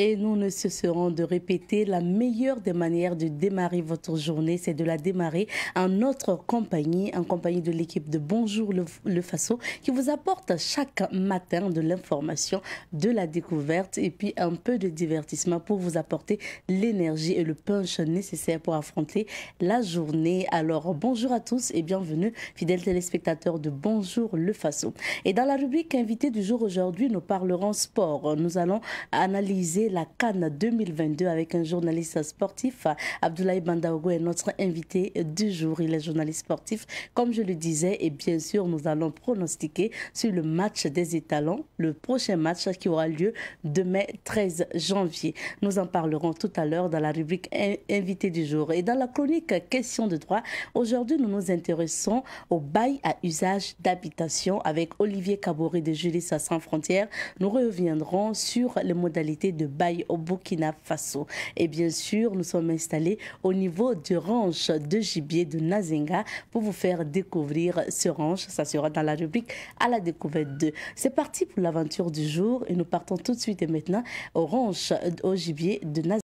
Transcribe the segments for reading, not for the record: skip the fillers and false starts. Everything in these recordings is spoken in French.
Et nous ne cesserons de répéter, la meilleure des manières de démarrer votre journée, c'est de la démarrer en notre compagnie, en compagnie de l'équipe de Bonjour le Faso, qui vous apporte chaque matin de l'information, de la découverte et puis un peu de divertissement pour vous apporter l'énergie et le punch nécessaire pour affronter la journée. Alors bonjour à tous et bienvenue, fidèles téléspectateurs de Bonjour le Faso. Et dans la rubrique invité du jour aujourd'hui, nous parlerons sport. Nous allons analyser la CAN 2022 avec un journaliste sportif. Abdoulaye Bandaogo est notre invité du jour. Il est journaliste sportif, comme je le disais, et bien sûr, nous allons pronostiquer sur le match des étalons, le prochain match qui aura lieu demain 13 janvier. Nous en parlerons tout à l'heure dans la rubrique invité du jour. Et dans la chronique question de droit, aujourd'hui, nous nous intéressons au bail à usage d'habitation avec Olivier Kaboré de Juristes sans frontières. Nous reviendrons sur les modalités de bail au Burkina Faso. Et bien sûr, nous sommes installés au niveau du ranch de gibier de Nazenga pour vous faire découvrir ce ranch. Ça sera dans la rubrique à la découverte 2. C'est parti pour l'aventure du jour et nous partons tout de suite et maintenant au ranch au gibier de Nazenga.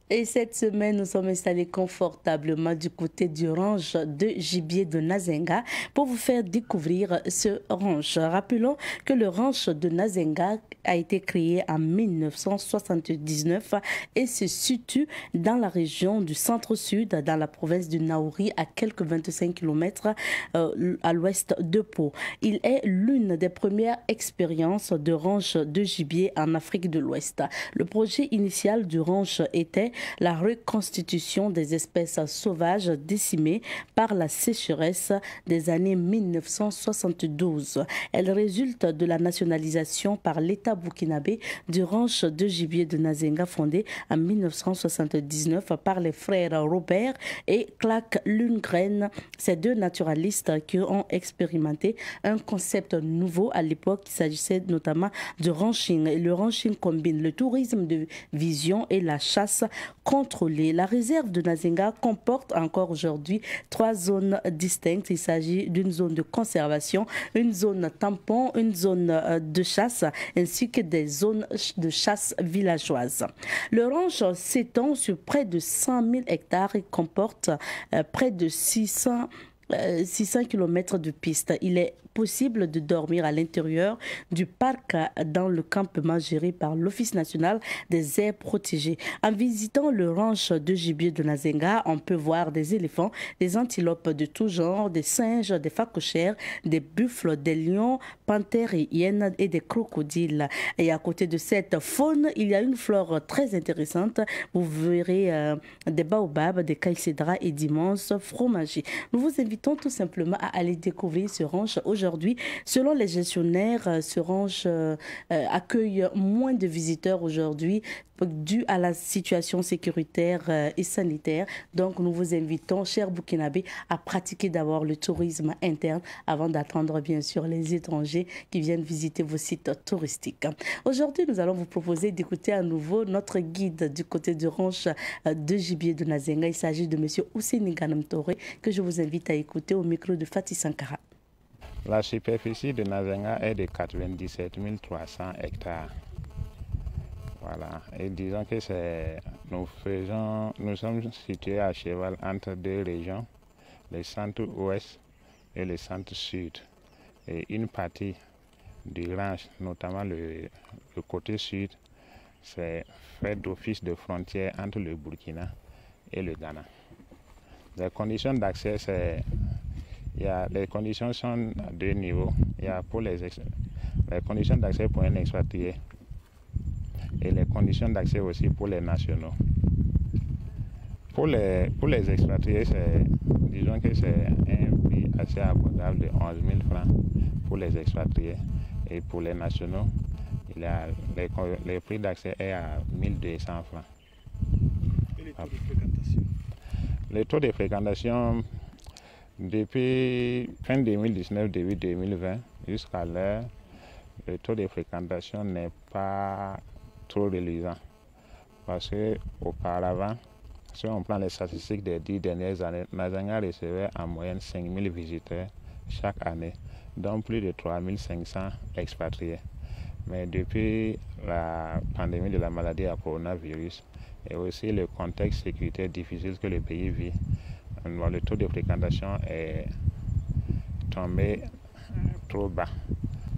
Et cette semaine, nous sommes installés confortablement du côté du ranch de gibier de Nazenga pour vous faire découvrir ce ranch. Rappelons que le ranch de Nazenga a été créé en 1979 et se situe dans la région du centre-sud, dans la province du Naouri, à quelques 25 km à l'ouest de Pau. Il est l'une des premières expériences de ranch de gibier en Afrique de l'Ouest. Le projet initial du ranch était la reconstitution des espèces sauvages décimées par la sécheresse des années 1972. Elle résulte de la nationalisation par l'État burkinabé du ranch de gibier de Nazenga fondé en 1979 par les frères Robert et Clark Lundgren, ces deux naturalistes qui ont expérimenté un concept nouveau à l'époque. Il s'agissait notamment du ranching. Et le ranching combine le tourisme de vision et la chasse contrôlée. La réserve de Nazenga comporte encore aujourd'hui 3 zones distinctes. Il s'agit d'une zone de conservation, une zone tampon, une zone de chasse ainsi que des zones de chasse villageoises. Le ranch s'étend sur près de 100 000 hectares et comporte près de 600 km de pistes. Il est possible de dormir à l'intérieur du parc dans le campement géré par l'Office national des aires protégées. En visitant le ranch de gibier de Nazenga, on peut voir des éléphants, des antilopes de tout genre, des singes, des phacochères, des buffles, des lions, panthères et hyènes et des crocodiles. Et à côté de cette faune, il y a une flore très intéressante. Vous verrez des baobabs, des caïcédras et d'immenses fromagers. Nous vous invitons tout simplement à aller découvrir ce ranch aujourd'hui. Selon les gestionnaires, ce ranch accueille moins de visiteurs aujourd'hui dû à la situation sécuritaire et sanitaire. Donc nous vous invitons, chers Burkinabés, à pratiquer d'abord le tourisme interne avant d'attendre bien sûr les étrangers qui viennent visiter vos sites touristiques. Aujourd'hui, nous allons vous proposer d'écouter à nouveau notre guide du côté du ranch de gibier de Nazenga. Il s'agit de M. Ousseini Ganam Touré que je vous invite à écouter au micro de Fatih Sankara. La superficie de Nazenga est de 97 300 hectares. Voilà. Et disons que nous sommes situés à cheval entre deux régions, le centre-ouest et le centre-sud. Et une partie du ranch, notamment le côté sud, c'est fait d'office de frontière entre le Burkina et le Ghana. Les conditions d'accès, les conditions sont à 2 niveaux. Il y a pour les conditions d'accès pour un expatrié et les conditions d'accès aussi pour les nationaux. Pour les expatriés, disons que c'est un prix assez abordable de 11 000 francs pour les expatriés. Et pour les nationaux, le prix d'accès est à 1200 francs. Et les taux de fréquentation? Les taux de fréquentation, depuis fin 2019, début 2020, jusqu'à l'heure, le taux de fréquentation n'est pas trop reluisant. Parce qu'auparavant, Si on prend les statistiques des 10 dernières années, Nazenga recevait en moyenne 5 000 visiteurs chaque année, dont plus de 3 500 expatriés. Mais depuis la pandémie de la maladie à coronavirus et aussi le contexte sécuritaire difficile que le pays vit, le taux de fréquentation est tombé trop bas.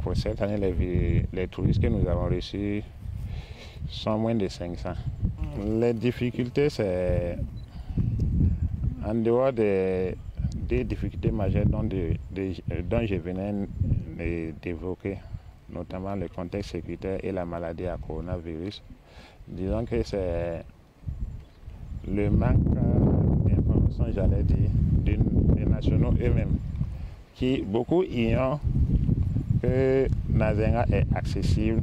Pour cette année, les touristes que nous avons reçus sont moins de 500. Les difficultés, c'est en dehors des difficultés majeures dont je venais d'évoquer, notamment le contexte sécuritaire et la maladie à coronavirus. Disons que c'est le manque d'information, j'allais dire, des nationaux eux-mêmes, qui beaucoup ignorent que Nazenga est accessible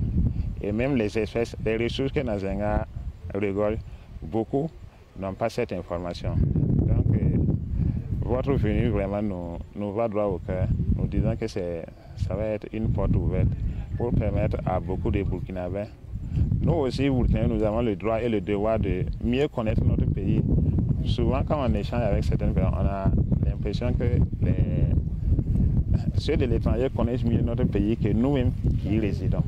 et même les espèces, les ressources que Nazenga rigole, beaucoup n'ont pas cette information. Donc, votre venue vraiment nous va droit au cœur. Nous disons que ça va être une porte ouverte pour permettre à beaucoup de Burkinabés. Nous aussi, Burkinabés, nous avons le droit et le devoir de mieux connaître notre pays. Souvent, quand on échange avec certaines personnes, on a l'impression que ceux de l'étranger connaissent mieux notre pays que nous-mêmes qui y résidons.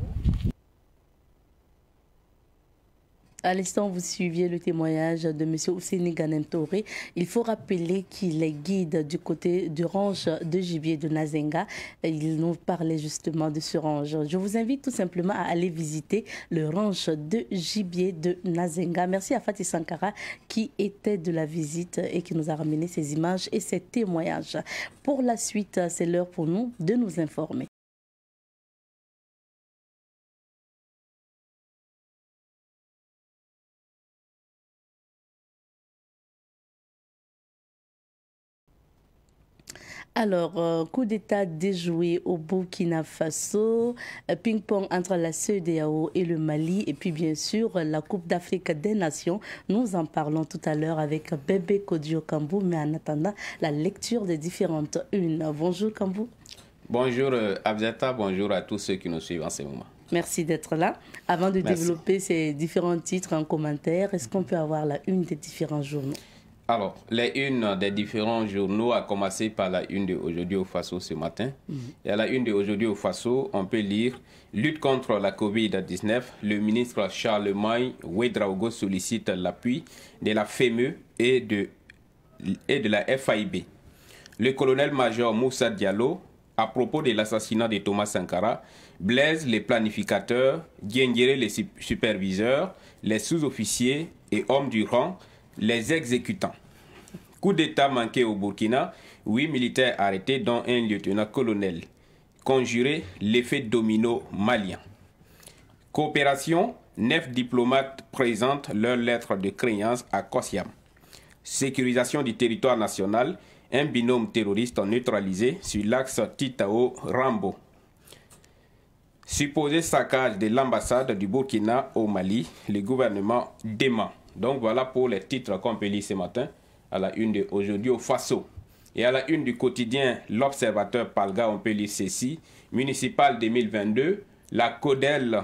À l'instant, vous suiviez le témoignage de M. Ousseini Ganem Touré. Il faut rappeler qu'il est guide du côté du ranch de gibier de Nazenga. Il nous parlait justement de ce ranch. Je vous invite tout simplement à aller visiter le ranch de gibier de Nazenga. Merci à Fatih Sankara qui était de la visite et qui nous a ramené ces images et ces témoignages. Pour la suite, c'est l'heure pour nous de nous informer. Alors, coup d'État déjoué au Burkina Faso, ping-pong entre la CEDEAO et le Mali, et puis bien sûr la Coupe d'Afrique des Nations. Nous en parlons tout à l'heure avec Bébé Kodio Kambou, mais en attendant la lecture des différentes unes. Bonjour Kambou. Bonjour Abzeta, bonjour à tous ceux qui nous suivent en ce moment. Merci d'être là. Avant de développer ces différents titres en commentaire, est-ce qu'on peut avoir la une des différents journaux? Alors, les unes des différents journaux, a commencé par la une de Aujourd'hui au Faso ce matin. Et à la une de Aujourd'hui au Faso, on peut lire « Lutte contre la Covid-19, le ministre Charlemagne Ouedraogo sollicite l'appui de la FEME et de la FAIB. Le colonel-major Moussa Diallo, à propos de l'assassinat de Thomas Sankara, Blaise les planificateurs, Diengere les superviseurs, les sous-officiers et hommes du rang, les exécutants. Coup d'État manqué au Burkina, 8 militaires arrêtés dont un lieutenant-colonel. Conjurer l'effet domino malien. Coopération, 9 diplomates présentent leur lettre de créance à Kossiam. Sécurisation du territoire national, un binôme terroriste neutralisé sur l'axe Titao-Rambo. Supposé saccage de l'ambassade du Burkina au Mali, le gouvernement dément. Donc voilà pour les titres qu'on peut lire ce matin à la une de Aujourd'hui au Faso. Et à la une du quotidien L'Observateur Palga, on peut lire ceci. Municipal 2022, la CODEL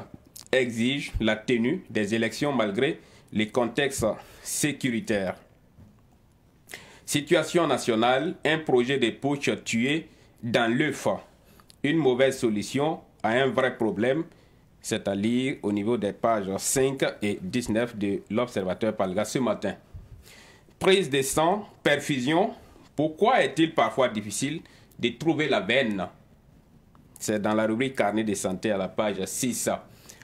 exige la tenue des élections malgré les contextes sécuritaires. Situation nationale, un projet de putsch tué dans l'œuf. Une mauvaise solution à un vrai problème. C'est à lire au niveau des pages 5 et 19 de l'Observateur Palga ce matin. Prise de sang, perfusion. Pourquoi est-il parfois difficile de trouver la veine? C'est dans la rubrique carnet de santé à la page 6.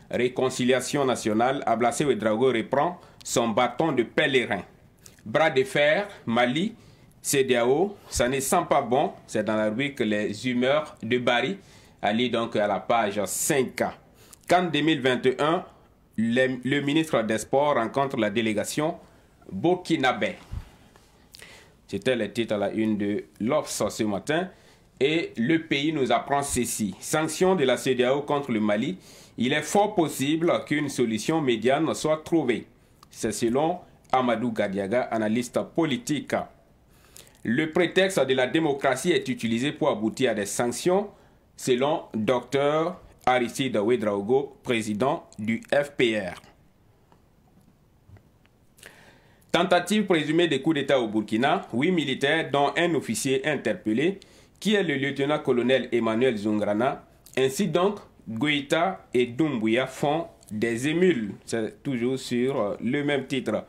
Réconciliation nationale, Ablassé Ouedraogo reprend son bâton de pèlerin. Bras de fer, Mali, CEDEAO, ça ne sent pas bon. C'est dans la rubrique les humeurs de Bari, à lire donc à la page 5. Qu'en 2021, le ministre des Sports rencontre la délégation burkinabé. C'était le titre à la une de l'Obs ce matin. Et le pays nous apprend ceci. Sanctions de la CEDEAO contre le Mali. Il est fort possible qu'une solution médiane soit trouvée. C'est selon Amadou Gadiaga, analyste politique. Le prétexte de la démocratie est utilisé pour aboutir à des sanctions, selon Dr Aristide Ouedraogo, président du FPR. Tentative présumée de coup d'État au Burkina, 8 militaires dont un officier interpellé, qui est le lieutenant-colonel Emmanuel Zungrana. Ainsi donc, Goïta et Doumbouya font des émules. C'est toujours sur le même titre.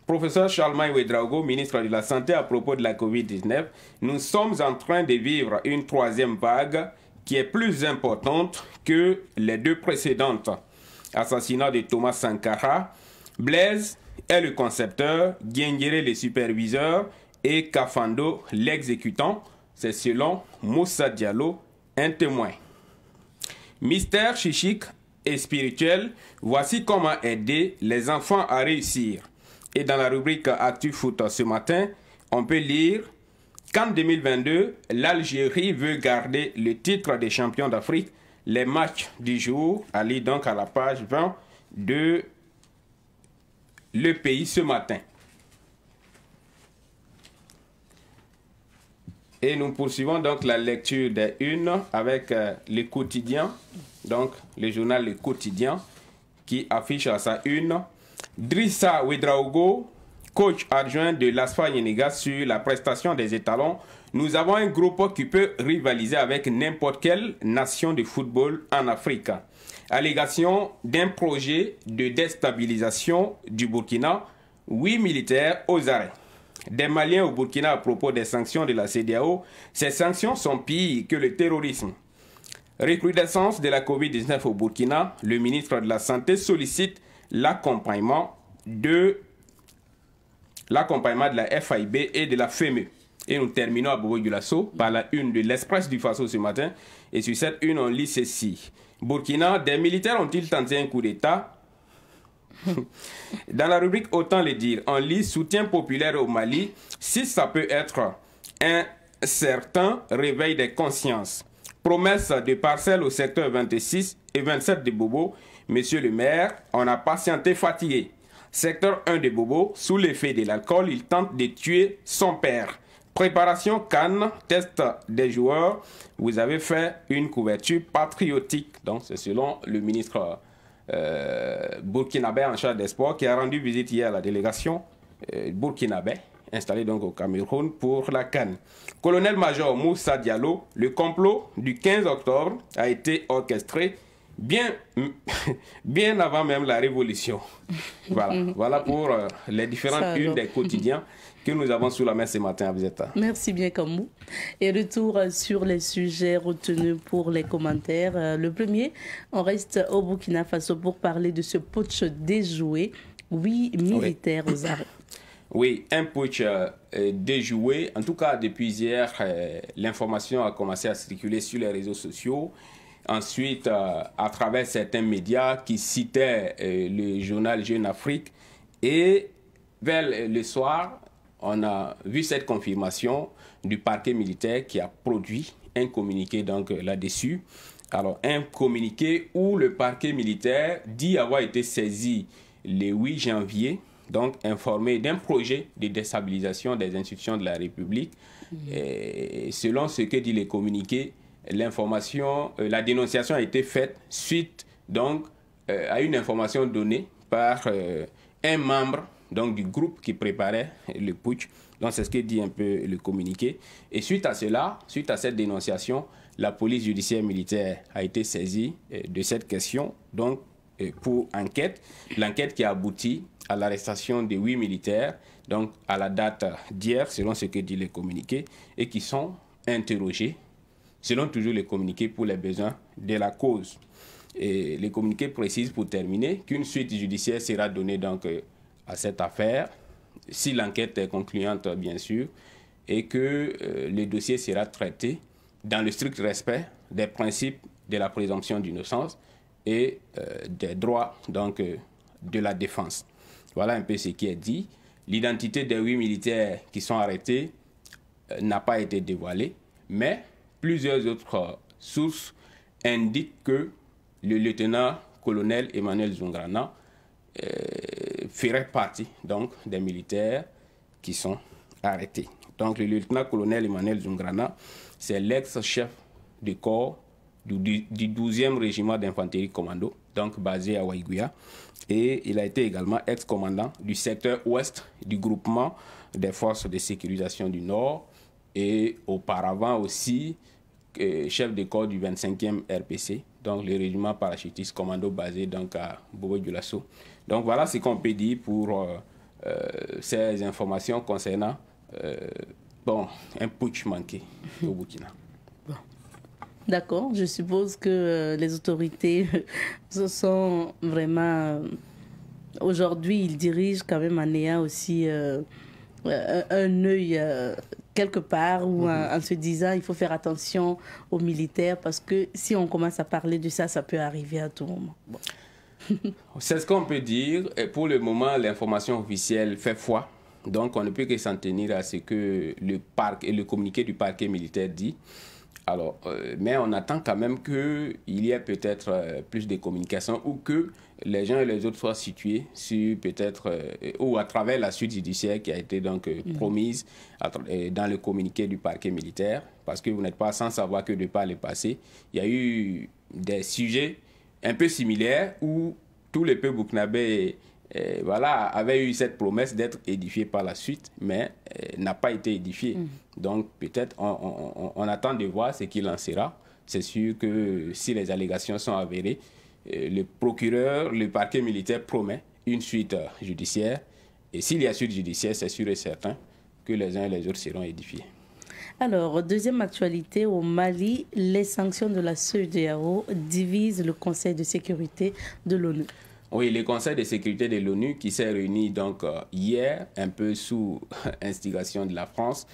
Professeur Charlemagne Ouedraogo, ministre de la Santé, à propos de la COVID-19, nous sommes en train de vivre une troisième vague qui est plus importante que les deux précédentes. Assassinat de Thomas Sankara, Blaise est le concepteur, Guengere le superviseur et Kafando l'exécutant. C'est selon Moussa Diallo, un témoin. Mystère chichique et spirituel, voici comment aider les enfants à réussir. Et dans la rubrique Actu Foot ce matin, on peut lire qu'en 2022, l'Algérie veut garder le titre des champions d'Afrique. Les matchs du jour, allez donc à la page 20 de Le Pays ce matin. Et nous poursuivons donc la lecture des unes avec le quotidien, donc le journal Le Quotidien, qui affiche à sa une Drissa Ouedraogo, coach adjoint de l'ASFA Yenega sur la prestation des étalons. Nous avons un groupe qui peut rivaliser avec n'importe quelle nation de football en Afrique. Allégation d'un projet de déstabilisation du Burkina, 8 militaires aux arrêts. Des Maliens au Burkina à propos des sanctions de la CEDEAO. Ces sanctions sont pires que le terrorisme. Recrudescence de la COVID-19 au Burkina, le ministre de la Santé sollicite l'accompagnement de la FAIB et de la FEME. Et nous terminons à Bobo-Dioulasso par la une de l'Express du Faso ce matin. Et sur cette une, on lit ceci. Burkina, des militaires ont-ils tenté un coup d'État? Dans la rubrique Autant le dire, on lit soutien populaire au Mali, si ça peut être un certain réveil des consciences. Promesse de parcelles au secteur 26 et 27 de Bobo. Monsieur le maire, on a patienté fatigué. Secteur 1 de Bobo, sous l'effet de l'alcool, il tente de tuer son père. Préparation Cannes, test des joueurs. Vous avez fait une couverture patriotique. Donc, c'est selon le ministre burkinabé en charge des sports qui a rendu visite hier à la délégation burkinabé installée donc au Cameroun pour la Cannes. Colonel-major Moussa Diallo, le complot du 15 octobre a été orchestré bien avant même la révolution. Voilà pour les différentes unes des quotidiens que nous avons sous la main ce matin à Bizeta. Merci bien, Kamou. Et retour sur les sujets retenus pour les commentaires. Le premier, on reste au Burkina Faso pour parler de ce putsch déjoué. 8 militaires aux arrêts. Oui, un putsch déjoué. En tout cas, depuis hier, l'information a commencé à circuler sur les réseaux sociaux. Ensuite, à travers certains médias qui citaient le journal Jeune Afrique. Et vers le soir, on a vu cette confirmation du parquet militaire qui a produit un communiqué donc là-dessus. Alors, un communiqué où le parquet militaire dit avoir été saisi le 8 janvier, donc informé d'un projet de déstabilisation des institutions de la République. Et selon ce que dit le communiqué, l'information, la dénonciation a été faite suite donc à une information donnée par un membre donc du groupe qui préparait le putsch. Donc c'est ce que dit un peu le communiqué. Et suite à cela, suite à cette dénonciation, la police judiciaire militaire a été saisie de cette question donc pour enquête. L'enquête qui a abouti à l'arrestation de 8 militaires, donc à la date d'hier, selon ce que dit le communiqué, et qui sont interrogés, selon toujours le communiqué, pour les besoins de la cause. Et le communiqué précise, pour terminer, qu'une suite judiciaire sera donnée donc à cette affaire, si l'enquête est concluante, bien sûr, et que le dossier sera traité dans le strict respect des principes de la présomption d'innocence et des droits donc, de la défense. Voilà un peu ce qui est dit. L'identité des 8 militaires qui sont arrêtés n'a pas été dévoilée, mais plusieurs autres sources indiquent que le lieutenant-colonel Emmanuel Zungrana ferait partie donc, des militaires qui sont arrêtés. Donc le lieutenant-colonel Emmanuel Zungrana, c'est l'ex-chef du corps du 12e régiment d'infanterie commando, donc basé à Waiguya. Et il a été également ex-commandant du secteur ouest du groupement des forces de sécurisation du Nord et auparavant aussi chef de corps du 25e RPC, donc le régiment parachutiste commando basé donc à Bobo-Dioulasso. Donc voilà ce qu'on peut dire pour ces informations concernant un putsch manqué au Burkina. D'accord, je suppose que les autorités se sont vraiment... Aujourd'hui, ils dirigent quand même en ayant aussi un œil quelque part ou en se disant il faut faire attention aux militaires parce que si on commence à parler de ça, ça peut arriver à tout moment. Bon. C'est ce qu'on peut dire. Et pour le moment, l'information officielle fait foi. Donc, on ne peut que s'en tenir à ce que le communiqué du parquet militaire dit. Alors, mais on attend quand même qu'il y ait peut-être plus de communication ou que les uns et les autres soient situés sur peut-être ou à travers la suite judiciaire qui a été donc promise dans le communiqué du parquet militaire, parce que vous n'êtes pas sans savoir que de par le passé, il y a eu des sujets un peu similaires où tout le peuple burkinabé avait eu cette promesse d'être édifié par la suite, mais n'a pas été édifié. Donc peut-être on attend de voir ce qu'il en sera. C'est sûr que si les allégations sont avérées, le procureur, le parquet militaire promet une suite judiciaire. Et s'il y a suite judiciaire, c'est sûr et certain que les uns et les autres seront édifiés. Alors, deuxième actualité, au Mali, les sanctions de la CEDEAO divisent le Conseil de sécurité de l'ONU. Oui, le Conseil de sécurité de l'ONU qui s'est réuni donc hier, un peu sous instigation de la France,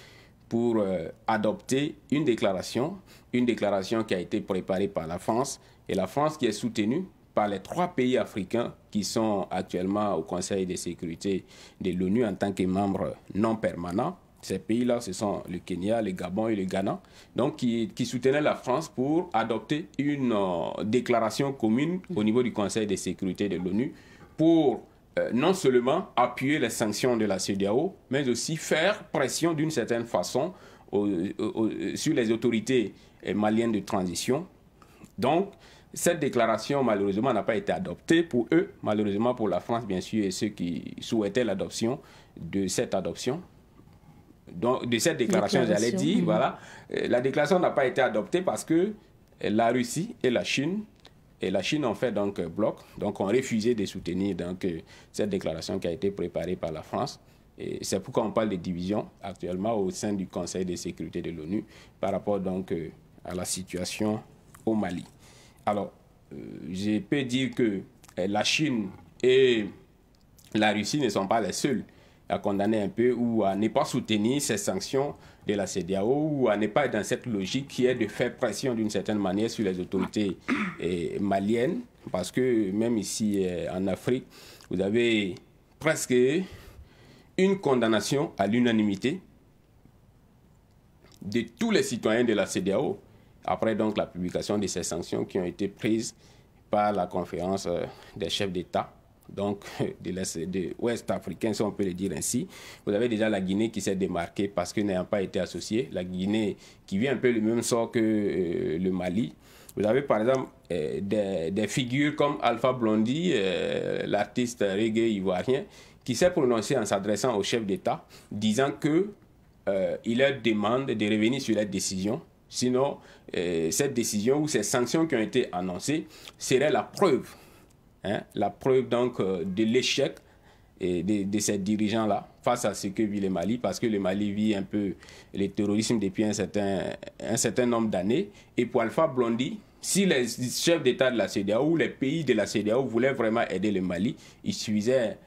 pour adopter une déclaration qui a été préparée par la France, et la France qui est soutenue par les 3 pays africains qui sont actuellement au Conseil de sécurité de l'ONU en tant que membres non permanents. Ces pays-là, ce sont le Kenya, le Gabon et le Ghana, donc qui soutenaient la France pour adopter une déclaration commune au niveau du Conseil de sécurité de l'ONU pour non seulement appuyer les sanctions de la CEDEAO, mais aussi faire pression d'une certaine façon sur les autorités maliennes de transition. Donc, cette déclaration, malheureusement, n'a pas été adoptée pour eux, malheureusement pour la France, bien sûr, et ceux qui souhaitaient l'adoption de cette adoption. Donc, de cette déclaration, j'allais dire, voilà. La déclaration n'a pas été adoptée parce que la Russie et la Chine ont fait donc bloc, donc ont refusé de soutenir donc, cette déclaration qui a été préparée par la France. Et c'est pourquoi on parle de division actuellement au sein du Conseil de sécurité de l'ONU par rapport donc à la situation au Mali. Alors, je peux dire que la Chine et la Russie ne sont pas les seuls à condamner un peu ou à ne pas soutenir ces sanctions de la CEDEAO ou à ne pas être dans cette logique qui est de faire pression d'une certaine manière sur les autorités maliennes, parce que même ici en Afrique, vous avez presque une condamnation à l'unanimité de tous les citoyens de la CEDEAO après donc la publication de ces sanctions qui ont été prises par la conférence des chefs d'État, donc de l'Ouest africain, si on peut le dire ainsi. Vous avez déjà la Guinée qui s'est démarquée parce que n'ayant pas été associée, la Guinée qui vit un peu le même sort que le Mali. Vous avez par exemple des figures comme Alpha Blondy, l'artiste reggae ivoirien, qui s'est prononcé en s'adressant au chef d'État, disant qu'il leur demande de revenir sur la décision. Sinon, cette décision ou ces sanctions qui ont été annoncées seraient la preuve donc de l'échec de ces dirigeants-là face à ce que vit le Mali, parce que le Mali vit un peu le terrorisme depuis un certain nombre d'années. Et pour Alpha Blondy, si les chefs d'État de la CEDEAO ou les pays de la CEDEAO voulaient vraiment aider le Mali, il suffisait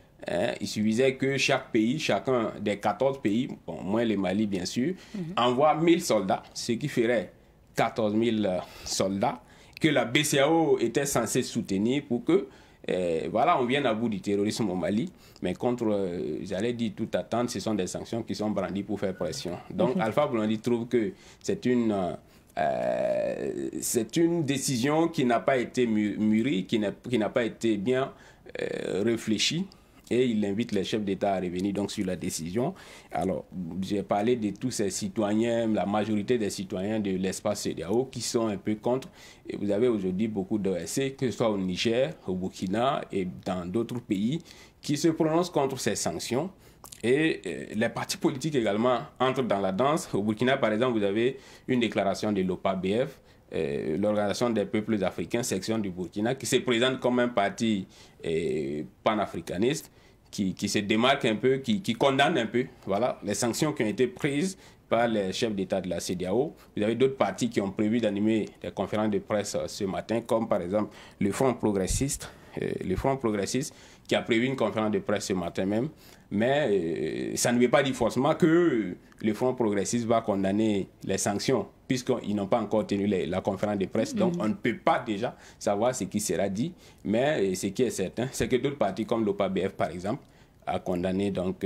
que chaque pays, chacun des 14 pays, bon, moins le Mali bien sûr, envoie 1000 soldats, ce qui ferait 14 000 soldats, que la BCAO était censée soutenir pour que on vienne à bout du terrorisme au Mali. Mais contre, j'allais dire, toute attente, ce sont des sanctions qui sont brandies pour faire pression. Donc Alpha Blondy trouve que c'est une décision qui n'a pas été mûrie, qui n'a pas été bien réfléchie. et il invite les chefs d'État à revenir donc sur la décision. Alors, j'ai parlé de tous ces citoyens, la majorité des citoyens de l'espace CEDEAO qui sont un peu contre. Et vous avez aujourd'hui beaucoup d'OSC, que ce soit au Niger, au Burkina et dans d'autres pays, qui se prononcent contre ces sanctions. Et les partis politiques également entrent dans la danse. Au Burkina, par exemple, vous avez une déclaration de l'OPA-BF, l'Organisation des peuples africains, section du Burkina, qui se présente comme un parti panafricaniste, qui se démarque un peu, qui condamne un peu, voilà, les sanctions qui ont été prises par les chefs d'État de la CEDEAO. Vous avez d'autres partis qui ont prévu d'animer des conférences de presse ce matin, comme par exemple le Front progressiste, qui a prévu une conférence de presse ce matin même. Mais ça ne veut pas dire forcément que le Front progressiste va condamner les sanctions, puisqu'ils n'ont pas encore tenu la conférence de presse. Donc, on ne peut pas déjà savoir ce qui sera dit. Mais ce qui est certain, c'est que d'autres partis, comme l'OPA-BF, par exemple, a condamné donc,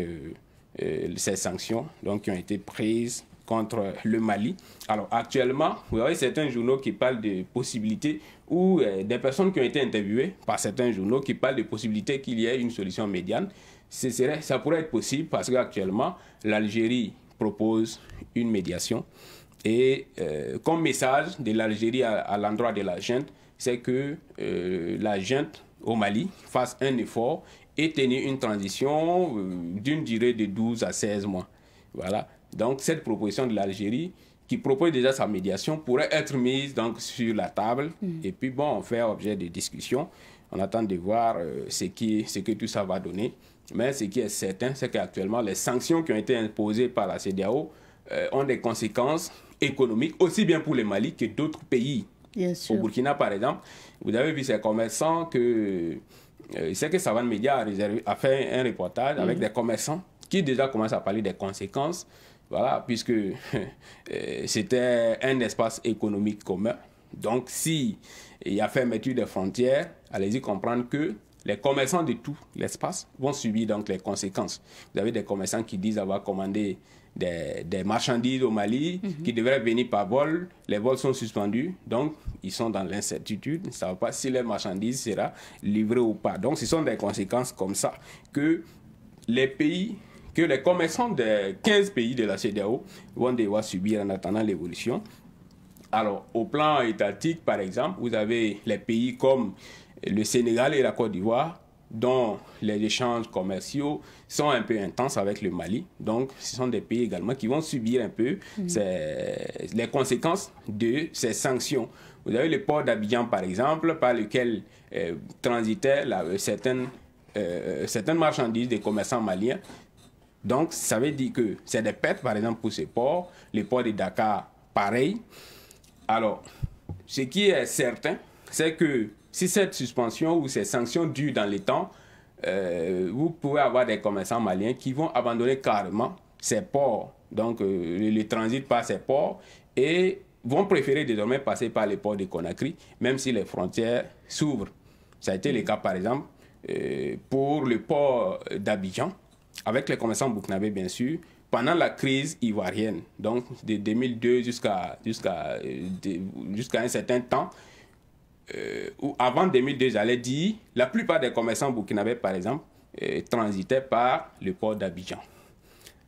ces sanctions donc, qui ont été prises contre le Mali. Alors, actuellement, vous avez certains journaux qui parlent de possibilités ou des personnes qui ont été interviewées par certains journaux qui parlent de possibilités qu'il y ait une solution médiane. Ça pourrait être possible parce qu'actuellement, l'Algérie propose une médiation. Et comme message de l'Algérie à l'endroit de la junte, c'est que la junte au Mali fasse un effort et tenir une transition d'une durée de 12 à 16 mois. Voilà. Donc, cette proposition de l'Algérie, qui propose déjà sa médiation, pourrait être mise donc, sur la table. Et puis, bon, on fait objet de discussion. On attend de voir ce que tout ça va donner. Mais ce qui est certain, c'est qu'actuellement, les sanctions qui ont été imposées par la CEDEAO ont des conséquences économiques, aussi bien pour le Mali que d'autres pays. Bien sûr. Au Burkina, par exemple, vous avez vu ces commerçants que... c'est que Savane Média a fait un reportage avec des commerçants qui déjà commencent à parler des conséquences. Voilà, puisque c'était un espace économique commun. Donc, si il y a fermeture des frontières, allez-y comprendre que les commerçants de tout l'espace vont subir donc les conséquences. Vous avez des commerçants qui disent avoir commandé des marchandises au Mali qui devraient venir par vol. Les vols sont suspendus, donc ils sont dans l'incertitude. Ils ne savent pas si les marchandises seront livrées ou pas. Donc, ce sont des conséquences comme ça que les commerçants des 15 pays de la CEDEAO vont devoir subir en attendant l'évolution. Alors, au plan étatique, par exemple, vous avez les pays comme le Sénégal et la Côte d'Ivoire, dont les échanges commerciaux sont un peu intenses avec le Mali. Donc, ce sont des pays également qui vont subir un peu les conséquences de ces sanctions. Vous avez le port d'Abidjan, par exemple, par lequel transitaient certaines marchandises des commerçants maliens. Donc, ça veut dire que c'est des pertes, par exemple, pour ces ports. Les ports de Dakar, pareil. Alors, ce qui est certain, c'est que si cette suspension ou ces sanctions durent dans le temps, vous pouvez avoir des commerçants maliens qui vont abandonner carrément ces ports, donc le transit par ces ports, et vont préférer désormais passer par les ports de Conakry, même si les frontières s'ouvrent. Ça a été le cas, par exemple, pour le port d'Abidjan, avec les commerçants burkinabés, bien sûr, pendant la crise ivoirienne, donc de 2002 jusqu'à un certain temps, ou avant 2002, j'allais dire, la plupart des commerçants burkinabés, par exemple, transitaient par le port d'Abidjan.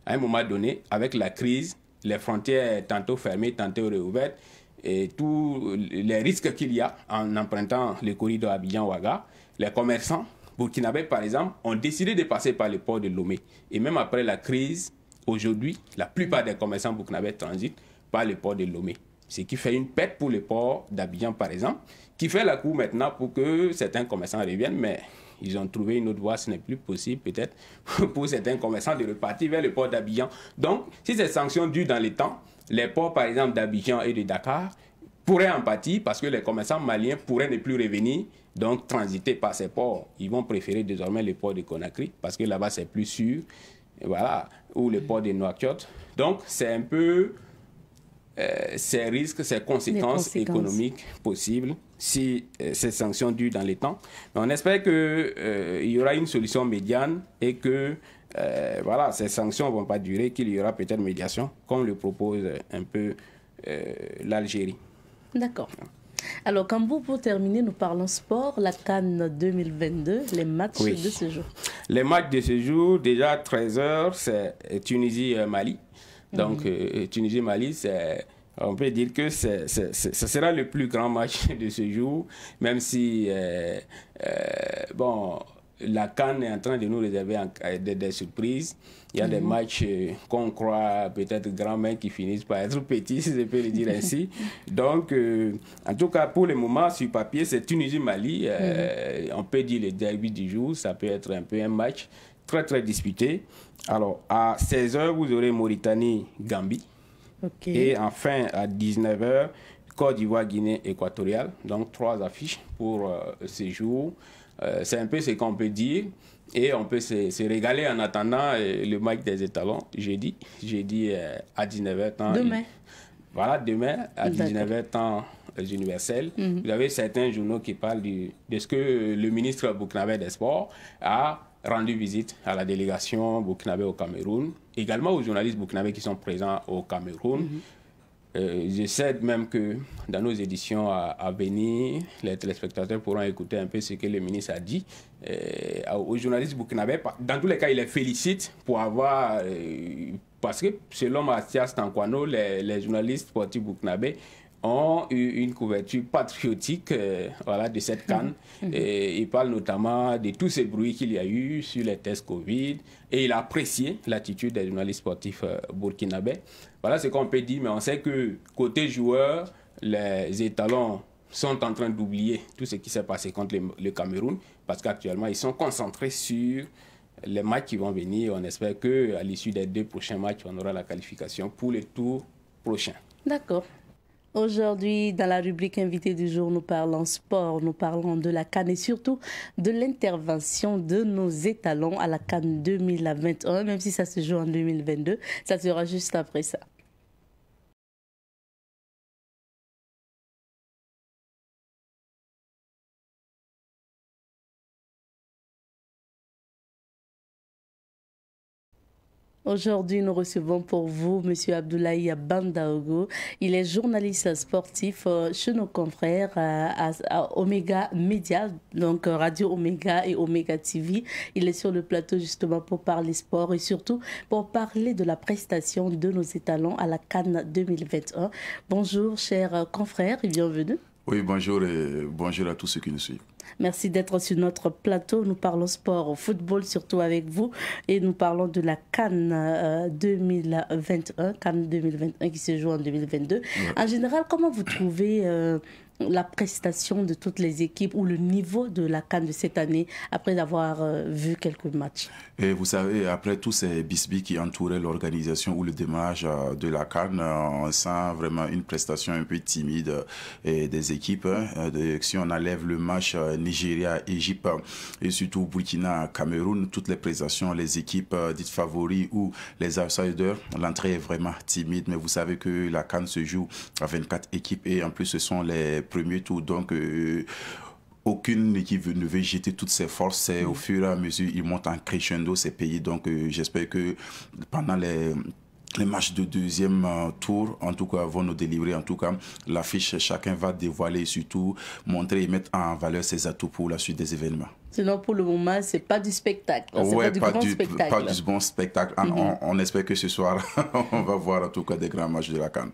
À un moment donné, avec la crise, les frontières tantôt fermées, tantôt réouvertes, et tous les risques qu'il y a en empruntant le corridor Abidjan-Ouaga, les commerçants burkinabés, par exemple, ont décidé de passer par le port de Lomé. Et même après la crise, aujourd'hui, la plupart des commerçants burkinabés transitent par le port de Lomé. Ce qui fait une perte pour le port d'Abidjan, par exemple, qui fait la cour maintenant pour que certains commerçants reviennent, mais ils ont trouvé une autre voie, ce n'est plus possible peut-être pour certains commerçants de repartir vers le port d'Abidjan. Donc, si ces sanctions durent dans le temps, les ports, par exemple, d'Abidjan et de Dakar pourraient en pâtir parce que les commerçants maliens pourraient ne plus revenir, donc transiter par ces ports. Ils vont préférer désormais le port de Conakry parce que là-bas, c'est plus sûr, voilà, ou le port de Nouakchott. Donc, c'est un peu ces risques, ces conséquences économiques possibles si ces sanctions durent dans les temps. Mais on espère qu'il y aura une solution médiane et que voilà, ces sanctions ne vont pas durer, qu'il y aura peut-être médiation, comme le propose un peu l'Algérie. D'accord. Alors, Kambou, pour terminer, nous parlons sport, la CAN 2022, les matchs Oui. de ce jour. Les matchs de ce jour, déjà 13h, c'est Tunisie-Mali. Donc, Tunisie-Mali, on peut dire que ce sera le plus grand match de ce jour, même si, bon, la CAN est en train de nous réserver des surprises. Il y a des matchs qu'on croit peut-être grands, mais qui finissent par être petits, si je peux le dire ainsi. Donc, en tout cas, pour le moment, sur papier, c'est Tunisie-Mali. On peut dire le derby du jour. Ça peut être un peu un match très, très disputé. Alors, à 16h, vous aurez Mauritanie-Gambie. Et enfin, à 19h, Côte d'Ivoire, Guinée équatoriale. Donc, 3 affiches pour ces jours. C'est un peu ce qu'on peut dire. Et on peut se régaler en attendant le match des étalons, jeudi à 19h temps. Demain. Voilà, demain à 19h temps universel. Vous avez certains journaux qui parlent de ce que le ministre burkinabé des Sports a rendu visite à la délégation burkinabé au Cameroun, également aux journalistes burkinabés qui sont présents au Cameroun. Je sais même que dans nos éditions à venir, les téléspectateurs pourront écouter un peu ce que le ministre a dit aux journalistes burkinabés. Dans tous les cas, il les félicite pour avoir... parce que selon Mathias Tankwano, les journalistes sportifs burkinabés ont eu une couverture patriotique voilà, de cette CAN. Il parle notamment de tous ces bruits qu'il y a eu sur les tests Covid et il a apprécié l'attitude des journalistes sportifs burkinabés. Voilà ce qu'on peut dire, mais on sait que côté joueurs, les étalons sont en train d'oublier tout ce qui s'est passé contre le Cameroun parce qu'actuellement, ils sont concentrés sur les matchs qui vont venir. On espère qu'à l'issue des 2 prochains matchs, on aura la qualification pour le tour prochain. D'accord. Aujourd'hui, dans la rubrique invité du jour, nous parlons sport, nous parlons de la CAN et surtout de l'intervention de nos étalons à la CAN 2021, même si ça se joue en 2022. Ça sera juste après ça. Aujourd'hui, nous recevons pour vous M. Abdoulaye Bandaogo. Il est journaliste sportif chez nos confrères à Omega Media, donc Radio Omega et Omega TV. Il est sur le plateau justement pour parler sport et surtout pour parler de la prestation de nos étalons à la CAN 2021. Bonjour, chers confrères et bienvenue. Oui, bonjour et bonjour à tous ceux qui nous suivent. Merci d'être sur notre plateau. Nous parlons sport, football surtout avec vous et nous parlons de la CAN 2021, CAN 2021 qui se joue en 2022. Ouais. En général, comment vous trouvez la prestation de toutes les équipes ou le niveau de la CAN de cette année après avoir vu quelques matchs? Et vous savez, après tous ces bisbis qui entouraient l'organisation ou le démarrage de la CAN, on sent vraiment une prestation un peu timide des équipes. Si on enlève le match Nigeria-Égypte et surtout Burkina-Cameroun, toutes les prestations, les équipes dites favoris ou les outsiders, l'entrée est vraiment timide. Mais vous savez que la CAN se joue à 24 équipes et en plus ce sont les premiers tours. Donc, aucune équipe ne veut jeter toutes ses forces. C'est au fur et à mesure, ils montent en crescendo ces pays. Donc, j'espère que pendant les matchs de deuxième tour, en tout cas, vont nous délivrer. En tout cas, l'affiche, chacun va dévoiler et surtout montrer et mettre en valeur ses atouts pour la suite des événements. Sinon, pour le moment, c'est pas du spectacle. C'est ouais, pas du spectacle. Pas du bon spectacle. On espère que ce soir, on va voir en tout cas des grands matchs de la CAN.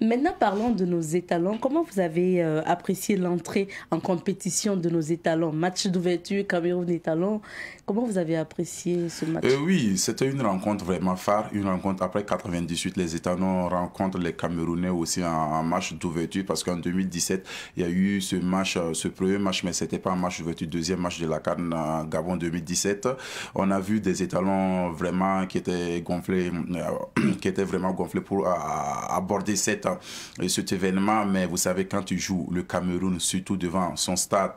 Maintenant, parlons de nos étalons. Comment vous avez apprécié l'entrée en compétition de nos étalons? Match d'ouverture, Cameroun étalons. Comment vous avez apprécié ce match? Oui, c'était une rencontre vraiment phare. Une rencontre après 98, les étalons rencontrent les Camerounais aussi en match d'ouverture parce qu'en 2017, il y a eu ce match, ce premier match, mais c'était pas un match d'ouverture, deuxième match de la CAN Gabon 2017. On a vu des étalons vraiment qui étaient gonflés, pour aborder cet événement. Mais vous savez, quand tu joues le Cameroun, surtout devant son stade,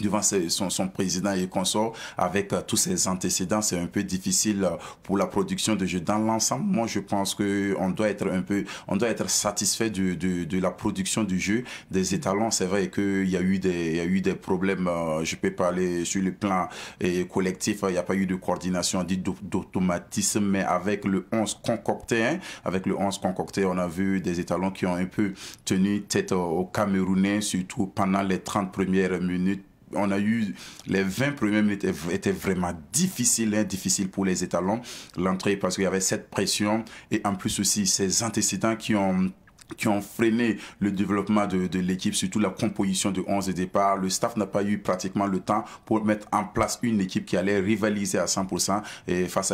devant son président et consort, avec tous ses antécédents, c'est un peu difficile pour la production de jeux. Dans l'ensemble, moi je pense que on doit être satisfait de la production du jeu, des étalons. C'est vrai qu'il y a eu des problèmes, je peux parler sur le plan collectif, il n'y a pas eu de coordination, d'automatisme, mais avec le 11 concocté, on a vu des étalons qui ont un peu tenu tête aux Camerounais, surtout pendant les 30 premières minutes. On a eu les 20 premières minutes étaient vraiment difficiles pour les étalons. L'entrée, parce qu'il y avait cette pression et en plus aussi ces antécédents qui ont freiné le développement de l'équipe, surtout la composition de 11 de départ. Le staff n'a pas eu pratiquement le temps pour mettre en place une équipe qui allait rivaliser à 100% et face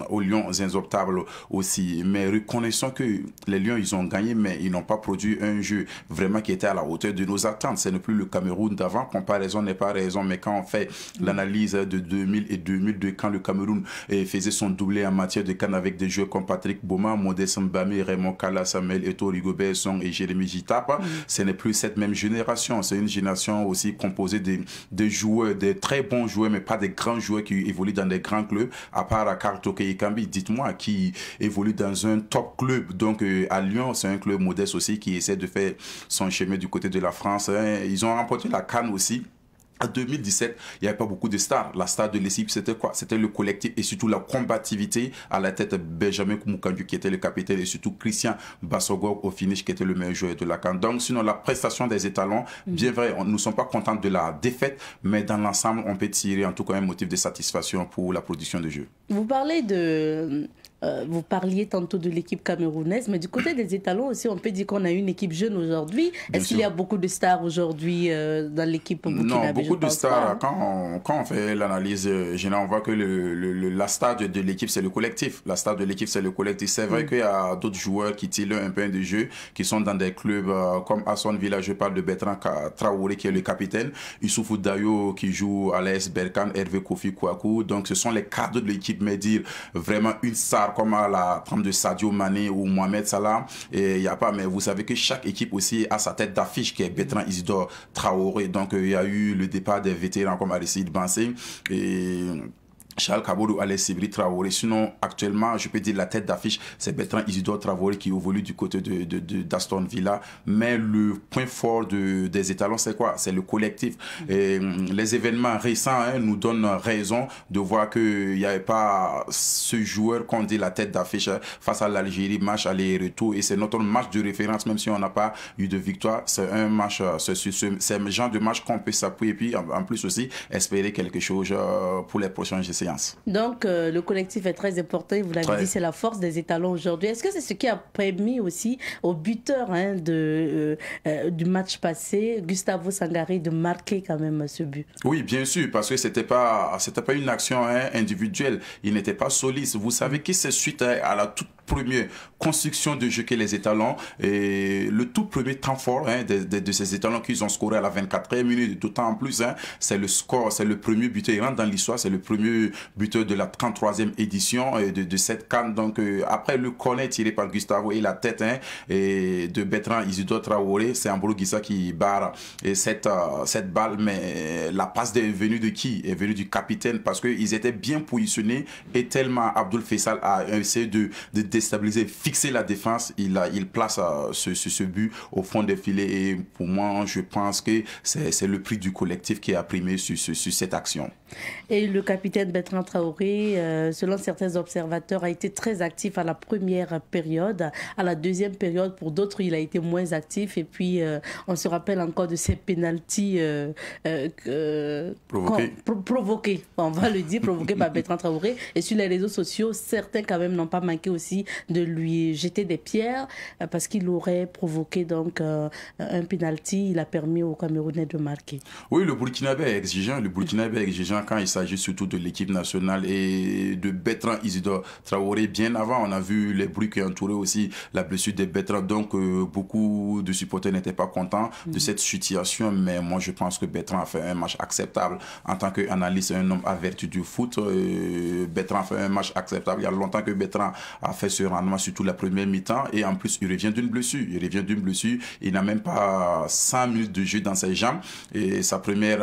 aux Lions insortables aussi. Mais reconnaissons que les Lions, ils ont gagné, mais ils n'ont pas produit un jeu vraiment qui était à la hauteur de nos attentes. Ce n'est plus le Cameroun d'avant. Comparaison n'est pas raison, mais quand on fait l'analyse de 2000 et 2002, quand le Cameroun faisait son doublé en matière de CAN avec des joueurs comme Patrick Boma, Modeste Mbamé, Raymond Kala, Samuel Eto'o, Rigobert Song et Jérémy Jitapa, ce n'est plus cette même génération. C'est une génération aussi composée de joueurs, des très bons joueurs, mais pas des grands joueurs qui évoluent dans des grands clubs, à part Kartoke Ekambi, dites-moi, qui évolue dans un top club. Donc à Lyon, c'est un club modeste aussi qui essaie de faire son chemin du côté de la France. Ils ont remporté la CAN aussi. En 2017, il n'y avait pas beaucoup de stars. La star de l'équipe, c'était quoi? C'était le collectif et surtout la combativité. À la tête, Benjamin Koumoukandu qui était le capitaine et surtout Christian Bassogog au finish qui était le meilleur joueur de la CAN. Donc, sinon, la prestation des étalons, bien vrai, nous ne sommes pas contents de la défaite, mais dans l'ensemble, on peut tirer en tout cas un motif de satisfaction pour la production de jeu. Vous parlez vous parliez tantôt de l'équipe camerounaise, mais du côté des étalons aussi, on peut dire qu'on a une équipe jeune aujourd'hui. Est-ce qu'il y a beaucoup de stars aujourd'hui dans l'équipe burkinabé? Non, beaucoup de stars. Quand on fait l'analyse générale, on voit que la star de l'équipe, c'est le collectif. La star de l'équipe, c'est le collectif. C'est vrai qu'il y a d'autres joueurs qui tirent un peu de jeu, qui sont dans des clubs comme Asson Villa. Je parle de Bertrand Traoré, qui est le capitaine. Issoufou Dayo, qui joue à l'AS Berkane, Hervé Kofi Kouakou. Donc, ce sont les cadres de l'équipe, mais dire vraiment une star comme à la trempe de Sadio Mané ou Mohamed Salah, et il n'y a pas, mais vous savez que chaque équipe aussi a sa tête d'affiche qui est Bertrand Isidore Traoré. Donc il y a eu le départ des vétérans comme Aristide Bansé et Charles Kabodou, Alès Sibri Traoré. Sinon, actuellement, je peux dire la tête d'affiche, c'est Bertrand Isidore Traoré qui évolue du côté d'Aston Villa. Mais le point fort des étalons, c'est quoi? C'est le collectif. Et les événements récents nous donnent raison de voir qu'il n'y avait pas ce joueur qu'on dit la tête d'affiche face à l'Algérie, match aller-retour. Et c'est notre match de référence, même si on n'a pas eu de victoire. C'est un match, c'est le genre de match qu'on peut s'appuyer. Et puis, en plus aussi, espérer quelque chose pour les prochaines essais. Donc, le collectif est très important. Vous l'avez dit, c'est la force des étalons aujourd'hui. Est-ce que c'est ce qui a permis aussi au buteur du match passé, Gustavo Sangaré, de marquer quand même ce but? Oui, bien sûr, parce que c'était pas une action individuelle. Il n'était pas soliste. Vous savez que c'est suite à la toute première construction de jeu que les étalons et le tout premier temps fort de ces étalons qu'ils ont scoré à la 24e minute, d'autant plus c'est le score, c'est le premier buteur, il rentre dans l'histoire, c'est le premier buteur de la 33e édition de cette CAN. Donc après le corner tiré par Gustavo et la tête et de Bertrand Isidore Traoré, c'est Ambro Guissa qui barre et cette balle, mais la passe est venue de qui? Est venue du capitaine, parce qu'ils étaient bien positionnés et tellement Abdoul Faisal a essayé de déstabiliser, fixer la défense, il place ce but au fond des filets. Et pour moi, je pense que c'est le prix du collectif qui a primé sur cette action. Et le capitaine Bertrand Traoré, selon certains observateurs, a été très actif à la première période. À la deuxième période, pour d'autres, il a été moins actif. Et puis, on se rappelle encore de ces pénaltys provoqués, on va le dire, provoqués par Bertrand Traoré. Et sur les réseaux sociaux, certains quand même n'ont pas manqué aussi de lui jeter des pierres parce qu'il aurait provoqué donc un pénalty. Il a permis aux Camerounais de marquer. Oui, le Burkinabé est exigeant. Quand il s'agit surtout de l'équipe nationale et de Bertrand Isidore Traoré. Bien avant, on a vu les bruits qui entouraient aussi la blessure de Bertrand. Donc, beaucoup de supporters n'étaient pas contents de cette situation. Mais moi, je pense que Bertrand a fait un match acceptable. En tant qu'analyste, un homme averti du foot, Bertrand a fait un match acceptable. Il y a longtemps que Bertrand a fait ce rendement, surtout la première mi-temps. Et en plus, il revient d'une blessure. Il n'a même pas 5 minutes de jeu dans ses jambes. Et sa première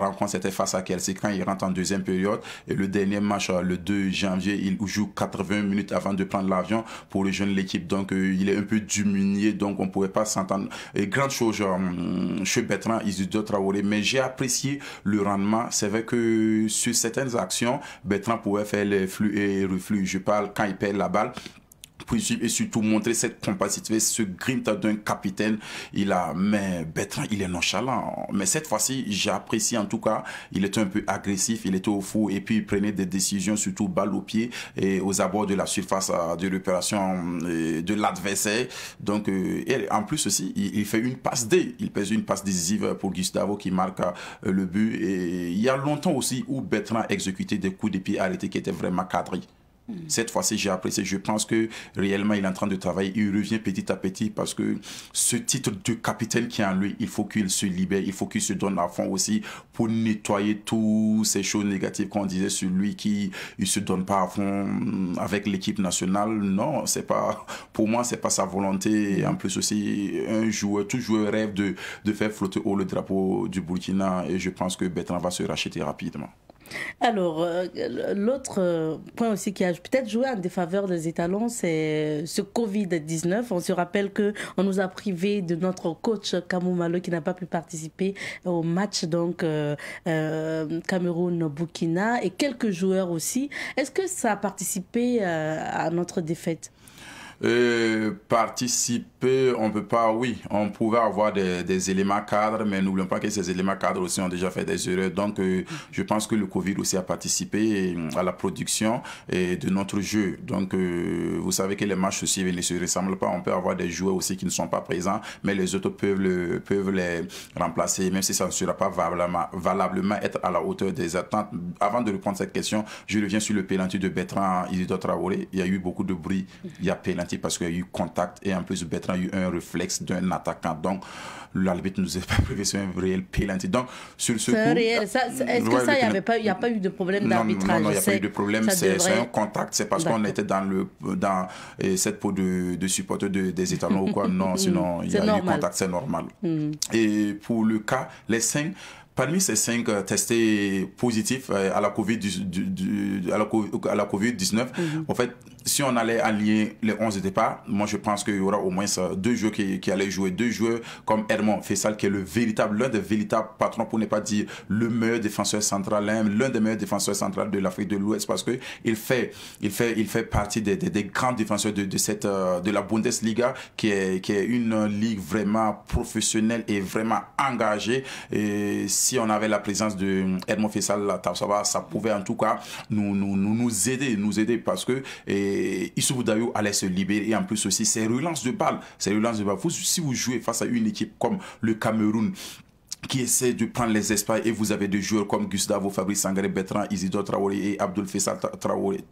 rencontre, c'était face à Kelsey quand il rentre en deuxième période. Et le dernier match, le 2 janvier, il joue 80 minutes avant de prendre l'avion pour rejoindre l'équipe. Donc, il est un peu diminué. Donc, on ne pouvait pas s'entendre. Et grande chose chez Bertrand Isidore Traoré. Mais j'ai apprécié le rendement. C'est vrai que sur certaines actions, Bertrand pouvait faire les flux et reflux. Je parle quand il perd la balle. Et surtout montrer cette compacité, ce grinta d'un capitaine. Mais Bertrand, il est nonchalant. Mais cette fois-ci, j'ai apprécié en tout cas. Il était un peu agressif, il était au fou et puis il prenait des décisions, surtout balle au pied et aux abords de la surface de réparation de l'adversaire. Donc, en plus aussi, il fait une passe D. Il pèse une passe décisive pour Gustavo qui marque le but. Et il y a longtemps aussi où Bertrand a exécuté des coups de pied arrêtés qui étaient vraiment cadrés. Cette fois-ci, j'ai apprécié. Je pense que réellement, il est en train de travailler. Il revient petit à petit parce que ce titre de capitaine qui est en lui, il faut qu'il se libère. Il faut qu'il se donne à fond aussi pour nettoyer toutes ces choses négatives qu'on disait sur lui, qui ne se donne pas à fond avec l'équipe nationale. Non, c'est pas, pour moi, c'est pas sa volonté. Et en plus aussi, tout joueur rêve de faire flotter haut le drapeau du Burkina. Et je pense que Bertrand va se racheter rapidement. Alors, l'autre point aussi qui a peut-être joué en défaveur des étalons, c'est ce Covid-19. On se rappelle qu'on nous a privé de notre coach Kamou Malo qui n'a pas pu participer au match donc Cameroun-Burkina et quelques joueurs aussi. Est-ce que ça a participé à notre défaite? Participer, on peut pas, oui, on pouvait avoir des éléments cadres, mais n'oublions pas que ces éléments cadres aussi ont déjà fait des erreurs. Donc, je pense que le Covid aussi a participé à la production de notre jeu. Donc, vous savez que les matchs aussi ne se ressemblent pas. On peut avoir des joueurs aussi qui ne sont pas présents, mais les autres peuvent les remplacer, même si ça ne sera pas valablement être à la hauteur des attentes. Avant de répondre à cette question, je reviens sur le pénalty de Bertrand Isidore Traoré. Il y a eu beaucoup de bruit. Il y a pénalty parce qu'il y a eu contact et en plus Bertrand a eu un réflexe d'un attaquant. Donc l'arbitre nous a pas prévu sur un réel pénalty. Donc sur ce coup, est-ce que ça, il n'y a pas eu de problème d'arbitrage? Non, il n'y a pas eu de problème. C'est un contact. C'est parce qu'on était dans cette peau de supporters des étalons ou quoi. Non, sinon il y a eu contact, c'est normal. Et pour le cas, les 5. Parmi ces 5 testés positifs à la COVID-19, en fait, si on allait allier les 11 de départ, moi je pense qu'il y aura au moins 2 joueurs qui allaient jouer. 2 joueurs comme Hermon Fessal, qui est l'un des véritables patrons, pour ne pas dire le meilleur défenseur central, l'un des meilleurs défenseurs centraux de l'Afrique de l'Ouest, parce qu'il fait partie des grands défenseurs de la Bundesliga, qui est une ligue vraiment professionnelle et vraiment engagée. Et si on avait la présence de Hermon Fessal, ça pouvait en tout cas nous aider parce que Issoufou Dayo allait se libérer et en plus aussi ces relances de balles. Si vous jouez face à une équipe comme le Cameroun qui essaie de prendre les espaces et vous avez des joueurs comme Gustavo, Fabrice Sangaré, Bertrand Isidore Traoré et Abdul Faisal Traoré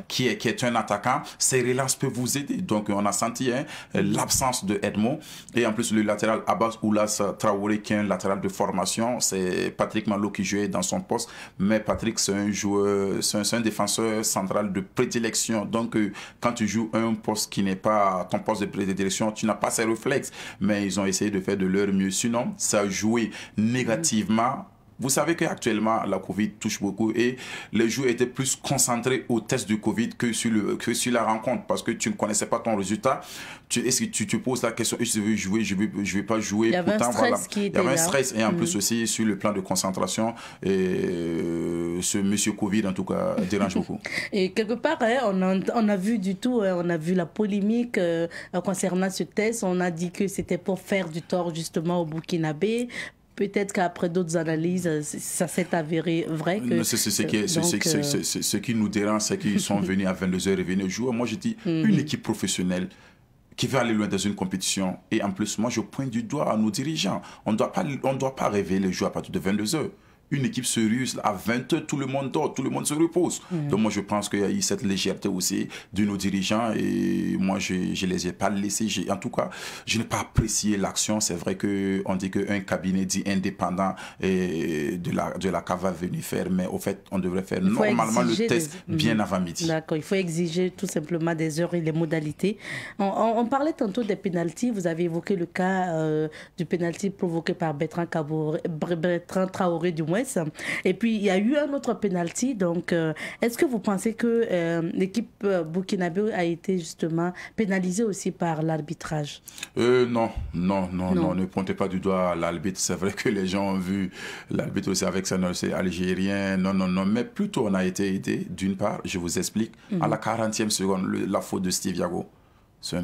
qui est un attaquant, ces relances peuvent vous aider. Donc on a senti l'absence de Edmond et en plus le latéral Abbas Oulas Traoré qui est un latéral de formation, c'est Patrick Malo qui jouait dans son poste, mais Patrick c'est un joueur, c'est un défenseur central de prédilection. Donc quand tu joues un poste qui n'est pas ton poste de prédilection, tu n'as pas ces réflexes, mais ils ont essayé de faire de leur mieux. Sinon ça joue négativement. Vous savez qu'actuellement, la Covid touche beaucoup et les joueurs étaient plus concentrés au test du Covid que sur la rencontre parce que tu ne connaissais pas ton résultat. Est-ce que tu te poses la question, je veux jouer, je vais pas jouer. Il y avait un stress qui était là. Il y avait un stress et en plus aussi sur le plan de concentration. Ce monsieur Covid, en tout cas, dérange beaucoup. Et quelque part, on a vu du tout, on a vu la polémique concernant ce test. On a dit que c'était pour faire du tort justement au Burkinabé. Peut-être qu'après d'autres analyses, ça s'est avéré vrai. Ce qui nous dérange, c'est qu'ils sont venus à 22h et venus jouer. Moi, je dis une équipe professionnelle qui veut aller loin dans une compétition. Et en plus, moi, je pointe du doigt à nos dirigeants. On ne doit pas réveiller les joueurs à partir de 22h. une équipe sérieuse, à 20h, tout le monde dort, tout le monde se repose. Donc moi, je pense qu'il y a eu cette légèreté aussi de nos dirigeants et moi, je ne les ai pas laissés. En tout cas, je n'ai pas apprécié l'action. C'est vrai qu'on dit qu'un cabinet dit indépendant et de la CAF va venir faire, mais au fait, on devrait faire normalement le test bien avant midi. D'accord, il faut exiger tout simplement des heures et les modalités. On parlait tantôt des pénaltys. Vous avez évoqué le cas du pénalty provoqué par Bertrand Traoré du moins. Et puis, il y a eu un autre pénalty. Donc, est-ce que vous pensez que l'équipe burkinabé a été justement pénalisée aussi par l'arbitrage? Non, ne pointez pas du doigt l'arbitre. C'est vrai que les gens ont vu l'arbitre aussi avec sa nationalité algérienne. Non. Mais plutôt, on a été aidé. D'une part, je vous explique, à la 40e seconde, la faute de Steve Yago, c'est un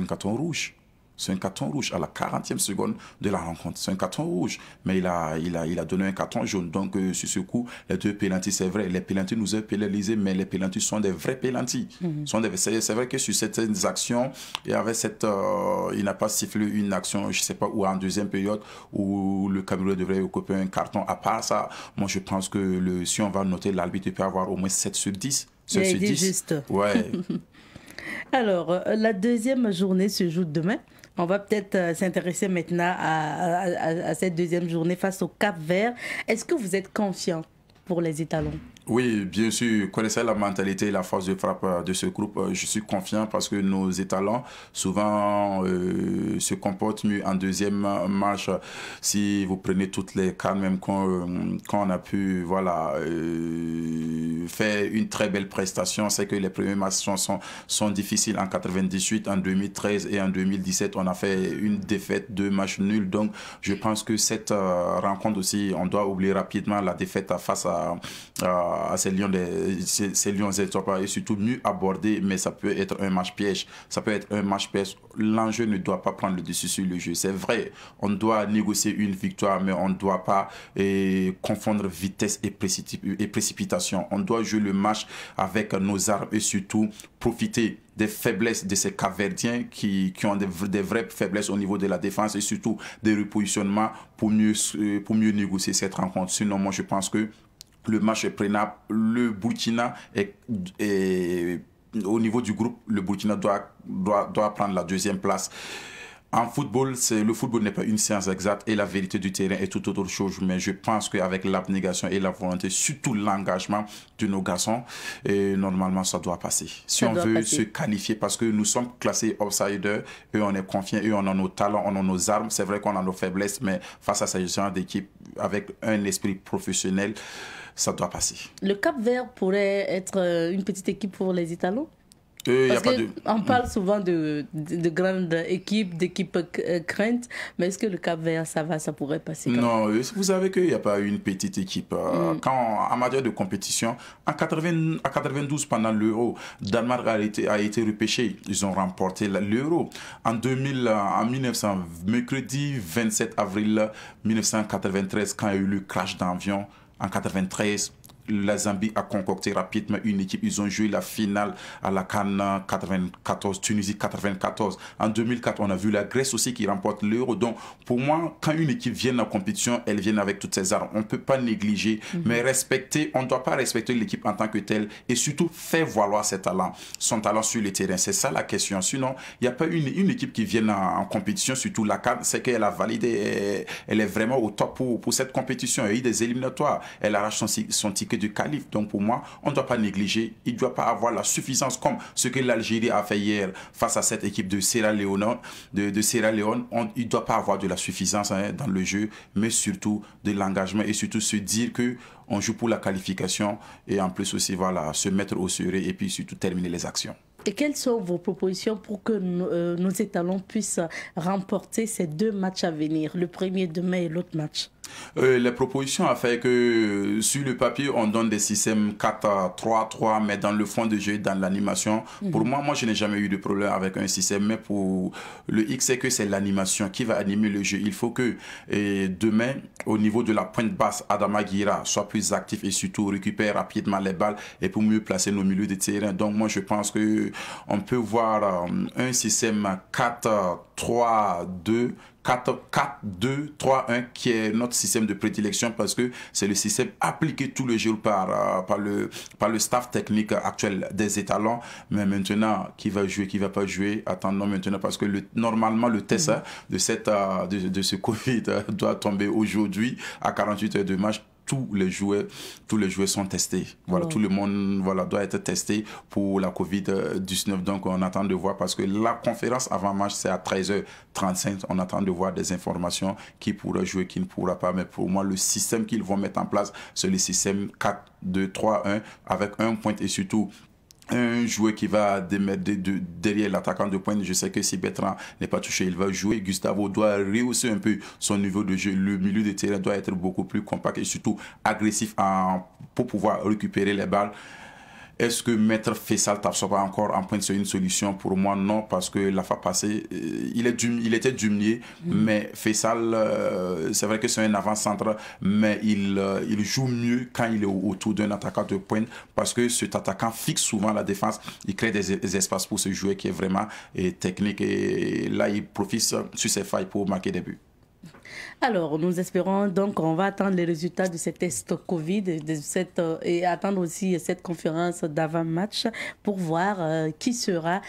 carton rouge. C'est un carton rouge à la 40e seconde de la rencontre. C'est un carton rouge. Mais il a donné un carton jaune. Donc, sur ce coup, les deux pénaltys, c'est vrai. Les pénaltys nous ont pénalisés, mais les pénaltys sont des vrais pénaltys. C'est vrai que sur certaines actions, il n'a pas sifflé une action, je ne sais pas, ou en deuxième période, où le Cameroun devrait occuper un carton. À part ça, moi, je pense que si on va noter, l'arbitre peut avoir au moins 7 sur 10. Il a dit juste. Ouais. Alors, la deuxième journée se joue demain. On va peut-être s'intéresser maintenant à cette deuxième journée face au Cap-Vert. Est-ce que vous êtes confiant pour les étalons? Oui, bien sûr. Connaissant la mentalité et la force de frappe de ce groupe, je suis confiant parce que nos étalons souvent se comportent mieux en deuxième match. Si vous prenez toutes les cas, même quand on a pu faire une très belle prestation, c'est que les premiers matchs sont difficiles. En 98, en 2013 et en 2017, on a fait une défaite, 2 matchs nuls. Donc, je pense que cette rencontre aussi, on doit oublier rapidement la défaite face à ces lions et surtout mieux aborder, mais ça peut être un match piège. L'enjeu ne doit pas prendre le dessus sur le jeu. C'est vrai, on doit négocier une victoire, mais on ne doit pas confondre vitesse et précipitation. On doit jouer le match avec nos armes et surtout profiter des faiblesses de ces Capverdiens qui ont des vraies faiblesses au niveau de la défense et surtout des repositionnements pour mieux négocier cette rencontre. Sinon, moi, je pense que le match est prenable. Le Burkina au niveau du groupe, le Burkina doit prendre la deuxième place. En football, le football n'est pas une science exacte et la vérité du terrain est tout autre chose. Mais je pense qu'avec l'abnégation et la volonté, surtout l'engagement de nos garçons, normalement, ça doit passer. Si on veut se qualifier, parce que nous sommes classés outsiders, et on est confiants, et on a nos talents, on a nos armes. C'est vrai qu'on a nos faiblesses, mais face à ce genre d'équipe, avec un esprit professionnel, ça doit passer. Le Cap-Vert pourrait être une petite équipe pour les étalons? Parce qu'on parle souvent de grandes équipes, d'équipes craintes, mais est-ce que le Cap-Vert, ça pourrait passer? Non, vous savez qu'il n'y a pas une petite équipe. En matière de compétition, en 92, pendant l'Euro, Danemark a été repêché. Ils ont remporté l'Euro. En 1900, mercredi 27 avril 1993, quand il y a eu le crash d'avion, en 93, la Zambie a concocté rapidement une équipe. Ils ont joué la finale à la CAN 94, Tunisie 94. En 2004, on a vu la Grèce aussi qui remporte l'Euro. Donc, pour moi, quand une équipe vient en compétition, elle vient avec toutes ses armes. On ne peut pas négliger, mais on ne doit pas respecter l'équipe en tant que telle et surtout faire valoir son talent sur le terrain. C'est ça la question. Sinon, il n'y a pas une équipe qui vient en compétition, surtout la CAN, c'est qu'elle a validé, elle est vraiment au top pour cette compétition. Il y a eu des éliminatoires. Elle arrache son ticket du qualif. Donc pour moi, on ne doit pas négliger. Il ne doit pas avoir la suffisance comme ce que l'Algérie a fait hier face à cette équipe de Sierra Leone. Il ne doit pas avoir de la suffisance dans le jeu, mais surtout de l'engagement et surtout se dire que on joue pour la qualification et en plus aussi se mettre au sérieux et puis surtout terminer les actions. Et quelles sont vos propositions pour que nos étalons puissent remporter ces 2 matchs à venir, le premier demain et l'autre match? Les propositions a fait que sur le papier, on donne des systèmes 4-3-3, mais dans le fond de jeu, dans l'animation, pour moi, je n'ai jamais eu de problème avec un système, mais pour le X, c'est que c'est l'animation qui va animer le jeu. Il faut que demain, au niveau de la pointe basse, Adama Guira soit plus actif et surtout récupère rapidement les balles et pour mieux placer nos milieux de terrain. Donc moi, je pense que on peut voir un système 4-3-2 4-2-3-1 qui est notre système de prédilection parce que c'est le système appliqué tous les jours par le staff technique actuel des étalons. Mais maintenant, qui va jouer, qui va pas jouer, attendons maintenant parce que normalement le test de ce Covid doit tomber aujourd'hui à 48 heures de match. Tous les joueurs sont testés. Voilà, tout le monde doit être testé pour la Covid-19. Donc, on attend de voir parce que la conférence avant match, c'est à 13h35. On attend de voir des informations qui pourra jouer, qui ne pourra pas. Mais pour moi, le système qu'ils vont mettre en place, c'est le système 4-2-3-1 avec un point et surtout un joueur qui va démerder derrière l'attaquant de pointe. Je sais que si Bertrand n'est pas touché, il va jouer. Gustavo doit rehausser un peu son niveau de jeu. Le milieu de terrain doit être beaucoup plus compact et surtout agressif pour pouvoir récupérer les balles. Est-ce que Maître Faisal Tapsoba encore en pointe, c'est une solution? Pour moi, non, parce que la fois passée, il était Dumnier, mais Faisal, c'est vrai que c'est un avant-centre, mais il joue mieux quand il est autour d'un attaquant de pointe, parce que cet attaquant fixe souvent la défense, il crée des espaces pour ce joueur qui est vraiment technique, et là, il profite sur ses failles pour marquer des buts. Alors, nous espérons donc on va attendre les résultats de ces tests Covid et attendre aussi cette conférence d'avant-match pour voir qui sera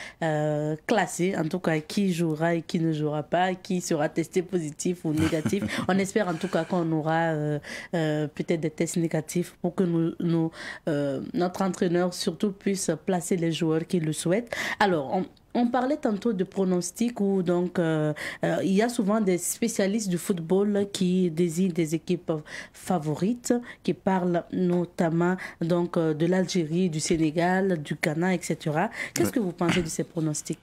classé, en tout cas qui jouera et qui ne jouera pas, qui sera testé positif ou négatif. On espère en tout cas qu'on aura peut-être des tests négatifs pour que notre entraîneur surtout puisse placer les joueurs qui le souhaitent. Alors, on parlait tantôt de pronostics où donc il y a souvent des spécialistes du football qui désignent des équipes favorites, qui parlent notamment donc de l'Algérie, du Sénégal, du Ghana, etc. Qu'est-ce que vous pensez de ces pronostics?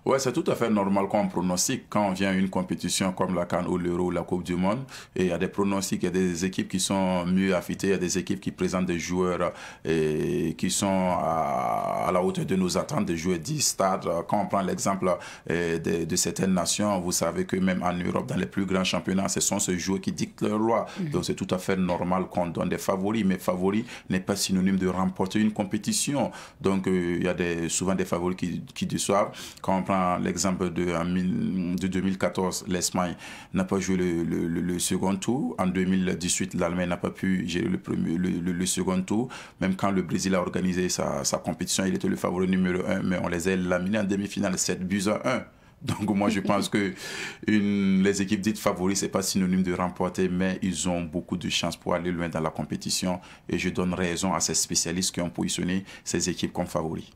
Ouais, c'est tout à fait normal qu'on pronostique quand on vient à une compétition comme la CAN ou l'Euro ou la Coupe du Monde. Et il y a des pronostics, il y a des équipes qui sont mieux affûtées, il y a des équipes qui présentent des joueurs qui sont à la hauteur de nos attentes, des joueurs du stade. Quand on prend l'exemple de certaines nations, vous savez que même en Europe, dans les plus grands championnats, ce sont ces joueurs qui dictent leur loi. Donc c'est tout à fait normal qu'on donne des favoris, mais favoris n'est pas synonyme de remporter une compétition. Donc il y a souvent des favoris qui déçoivent. Quand on prend l'exemple de 2014, l'Espagne n'a pas joué le second tour. En 2018, l'Allemagne n'a pas pu gérer le second tour. Même quand le Brésil a organisé sa compétition, il était le favori numéro 1, mais on les a laminés en demi-finale 7-1. Donc moi je pense que les équipes dites favoris, c'est pas synonyme de remporter, mais ils ont beaucoup de chances pour aller loin dans la compétition. Et je donne raison à ces spécialistes qui ont positionné ces équipes comme favoris.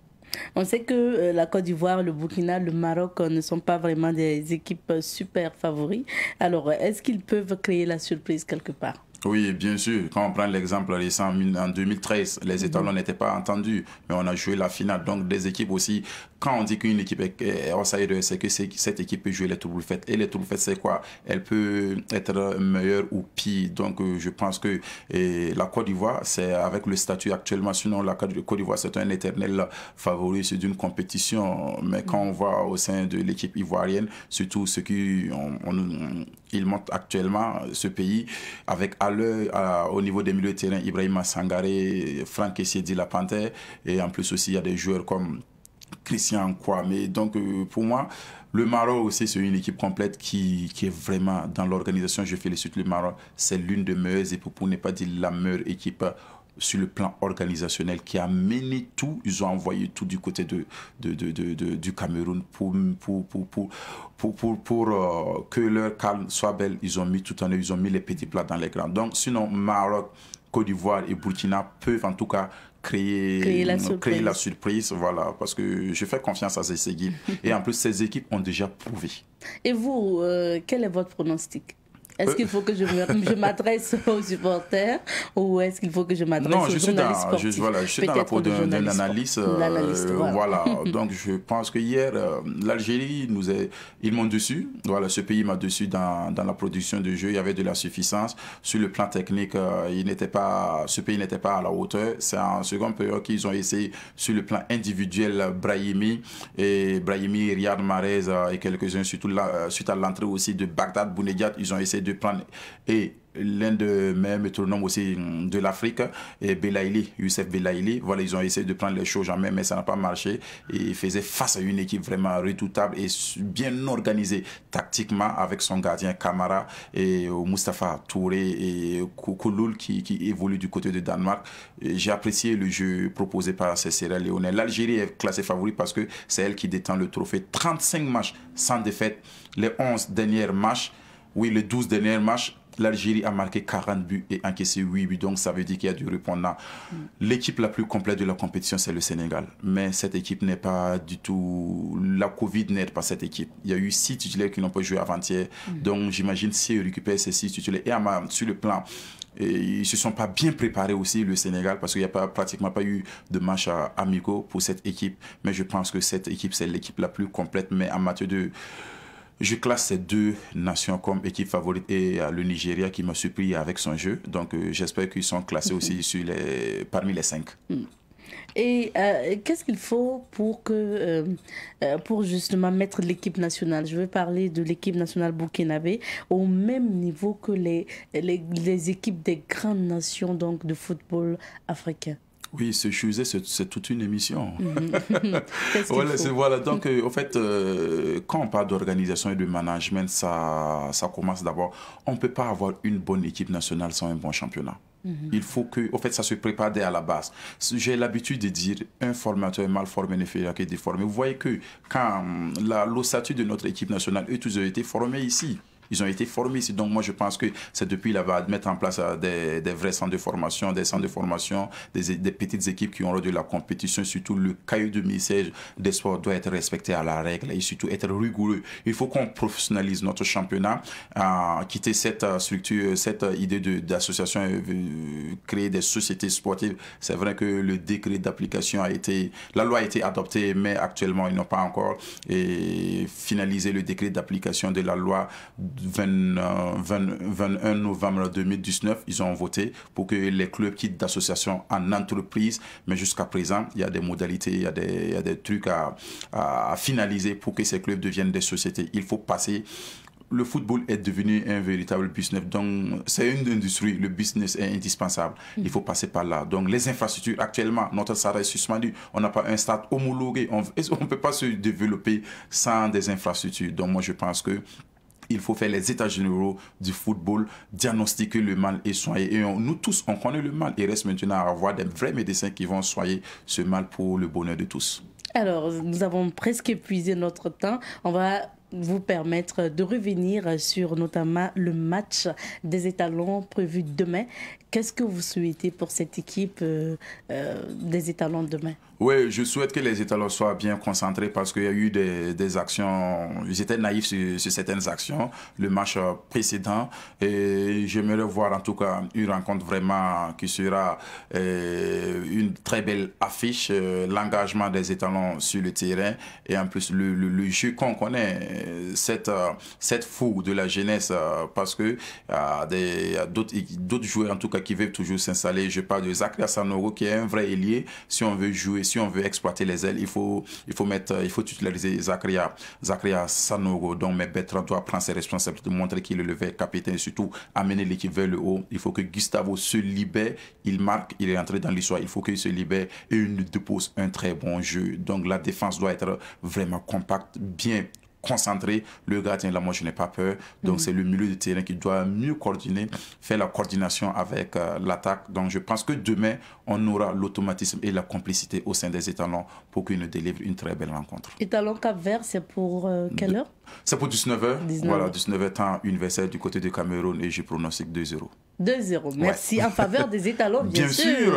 On sait que la Côte d'Ivoire, le Burkina, le Maroc ne sont pas vraiment des équipes super favoris. Alors, est-ce qu'ils peuvent créer la surprise quelque part? Oui, bien sûr. Quand on prend l'exemple récent, en 2013, les étalons n'étaient pas entendus, mais on a joué la finale. Donc, des équipes aussi, quand on dit qu'une équipe est outsider, c'est que cette équipe peut jouer les troubles faits. Et les troubles faits, c'est quoi? Elle peut être meilleure ou pire. Donc, je pense que la Côte d'Ivoire, c'est avec le statut actuellement, sinon la Côte d'Ivoire, c'est un éternel favori d'une compétition. Mais quand on voit au sein de l'équipe ivoirienne, surtout ceux qui ils montent actuellement ce pays avec au niveau des milieux de terrain, Ibrahima Sangaré, Franck Essiedi La Panthère, et en plus aussi il y a des joueurs comme Christian Kwame. Donc pour moi, le Maroc aussi, c'est une équipe complète qui est vraiment dans l'organisation. Je félicite le Maroc. C'est l'une des meilleures équipes, pour ne pas dire la meilleure équipe sur le plan organisationnel, qui a mené tout. Ils ont envoyé tout du côté du Cameroun pour que leur calme soit belle. Ils ont mis tout en eux, ils ont mis les petits plats dans les grands. Donc sinon, Maroc, Côte d'Ivoire et Burkina peuvent en tout cas créer la surprise, voilà, parce que je fais confiance à ces équipes. Et en plus, ces équipes ont déjà prouvé. Et vous, quel est votre pronostic? Est-ce qu'il faut que je m'adresse aux supporters ou est-ce qu'il faut que je m'adresse aux journalistes sportifs? Je suis dans la peau d'un analyste. Voilà. Donc, je pense que hier, l'Algérie ils m'ont déçu. Voilà, ce pays m'a déçu dans la production de jeu. Il y avait de la suffisance. Sur le plan technique, ce pays n'était pas à la hauteur. C'est en seconde période qu'ils ont essayé, sur le plan individuel, Brahimi, Riyad Mahrez et quelques-uns, surtout suite à l'entrée aussi de Bagdad Bounediat, ils ont essayé de prendre l'un des meilleurs métronomes aussi de l'Afrique, et Belaïli, Youssef Belaïli. Voilà, ils ont essayé de prendre les choses en main, mais ça n'a pas marché. Et ils faisaient face à une équipe vraiment redoutable et bien organisée tactiquement, avec son gardien Camara et Moustapha Touré et Kouloul qui évolue du côté de Danemark. J'ai apprécié le jeu proposé par ces Sierra Léonais. L'Algérie est classée favorite parce que c'est elle qui détient le trophée. 35 matchs sans défaite. Les 11 derniers matchs, les 12 derniers matchs, l'Algérie a marqué 40 buts et encaissé 8 buts. Donc, ça veut dire qu'il y a du répondant. L'équipe la plus complète de la compétition, c'est le Sénégal. Mais cette équipe n'est pas du tout... La Covid n'aide pas cette équipe. Il y a eu 6 titulaires qui n'ont pas joué avant-hier. Donc, j'imagine si ils récupèrent ces 6 titulaires. Et sur le plan... Et ils ne se sont pas bien préparés aussi, le Sénégal, parce qu'il n'y a pratiquement pas eu de matchs amicaux pour cette équipe. Mais je pense que cette équipe, c'est l'équipe la plus complète. Mais en matière de... Je classe ces deux nations comme équipe favorite et le Nigeria qui m'a surpris avec son jeu. Donc j'espère qu'ils sont classés aussi parmi les 5. Et qu'est-ce qu'il faut pour justement mettre l'équipe nationale, je veux parler de l'équipe nationale burkinabé, au même niveau que les équipes des grandes nations donc, de football africain? Oui, ce sujet, c'est toute une émission. Voilà, donc, en fait, quand on parle d'organisation et de management, ça commence d'abord. On ne peut pas avoir une bonne équipe nationale sans un bon championnat. Il faut que, en fait, ça se prépare dès à la base. J'ai l'habitude de dire, un formateur mal formé ne fait que déformer. Vous voyez que quand l'ossature de notre équipe nationale, eux tous ont été formés ici. Ils ont été formés ici. Donc, moi, je pense que c'est depuis là-bas de mettre en place des vrais centres de formation, des centres de formation, des petites équipes qui auront de la compétition. Surtout, le cahier de message des sports doit être respecté à la règle et surtout être rigoureux. Il faut qu'on professionnalise notre championnat, quitter cette structure, cette idée d'association, créer des sociétés sportives. C'est vrai que le décret d'application la loi a été adoptée, mais actuellement, ils n'ont pas encore finalisé le décret d'application de la loi 21 novembre 2019, ils ont voté pour que les clubs quittent d'association en entreprise. Mais jusqu'à présent, il y a des modalités, il y a des trucs à finaliser pour que ces clubs deviennent des sociétés. Il faut passer. Le football est devenu un véritable business. Donc, c'est une industrie. Le business est indispensable. Il faut passer par là. Donc, les infrastructures, actuellement, notre stade est suspendu. On n'a pas un stade homologué. On ne peut pas se développer sans des infrastructures. Donc, moi, je pense que il faut faire les états généraux du football, diagnostiquer le mal et soigner. Et nous tous, on connaît le mal. Il reste maintenant à avoir des vrais médecins qui vont soigner ce mal pour le bonheur de tous. Alors, nous avons presque épuisé notre temps. On va vous permettre de revenir sur notamment le match des étalons prévu demain. Qu'est-ce que vous souhaitez pour cette équipe des étalons demain? Oui, je souhaite que les étalons soient bien concentrés parce qu'il y a eu des actions, ils étaient naïfs sur certaines actions, le match précédent, et j'aimerais voir en tout cas une rencontre vraiment qui sera une très belle affiche, l'engagement des étalons sur le terrain et en plus le jeu qu'on connaît, cette fougue de la jeunesse parce que il y a d'autres joueurs en tout cas qui veulent toujours s'installer. Je parle de Zakaria Sanogo qui est un vrai ailier. Si on veut jouer, si on veut exploiter les ailes, il faut titulariser Zakaria Sanogo. Donc, mais Bertrand doit prendre ses responsabilités, montrer qu'il est le vrai capitaine et surtout amener l'équipe vers le haut. Il faut que Gustavo se libère. Il marque, il est entré dans l'histoire. Il faut qu'il se libère et il nous dépose un très bon jeu. Donc, la défense doit être vraiment compacte, bien concentré. Le gardien, là, moi, je n'ai pas peur. Donc, c'est le milieu de terrain qui doit mieux coordonner, faire la coordination avec l'attaque. Donc, je pense que demain, on aura l'automatisme et la complicité au sein des étalons pour qu'ils nous délivrent une très belle rencontre. Étalons Cap-Vert, c'est pour quelle heure? C'est pour 19h. Voilà, 19h temps universel du côté du Cameroun et je pronostique 2-0. 2-0. Merci en faveur des étalons, bien sûr.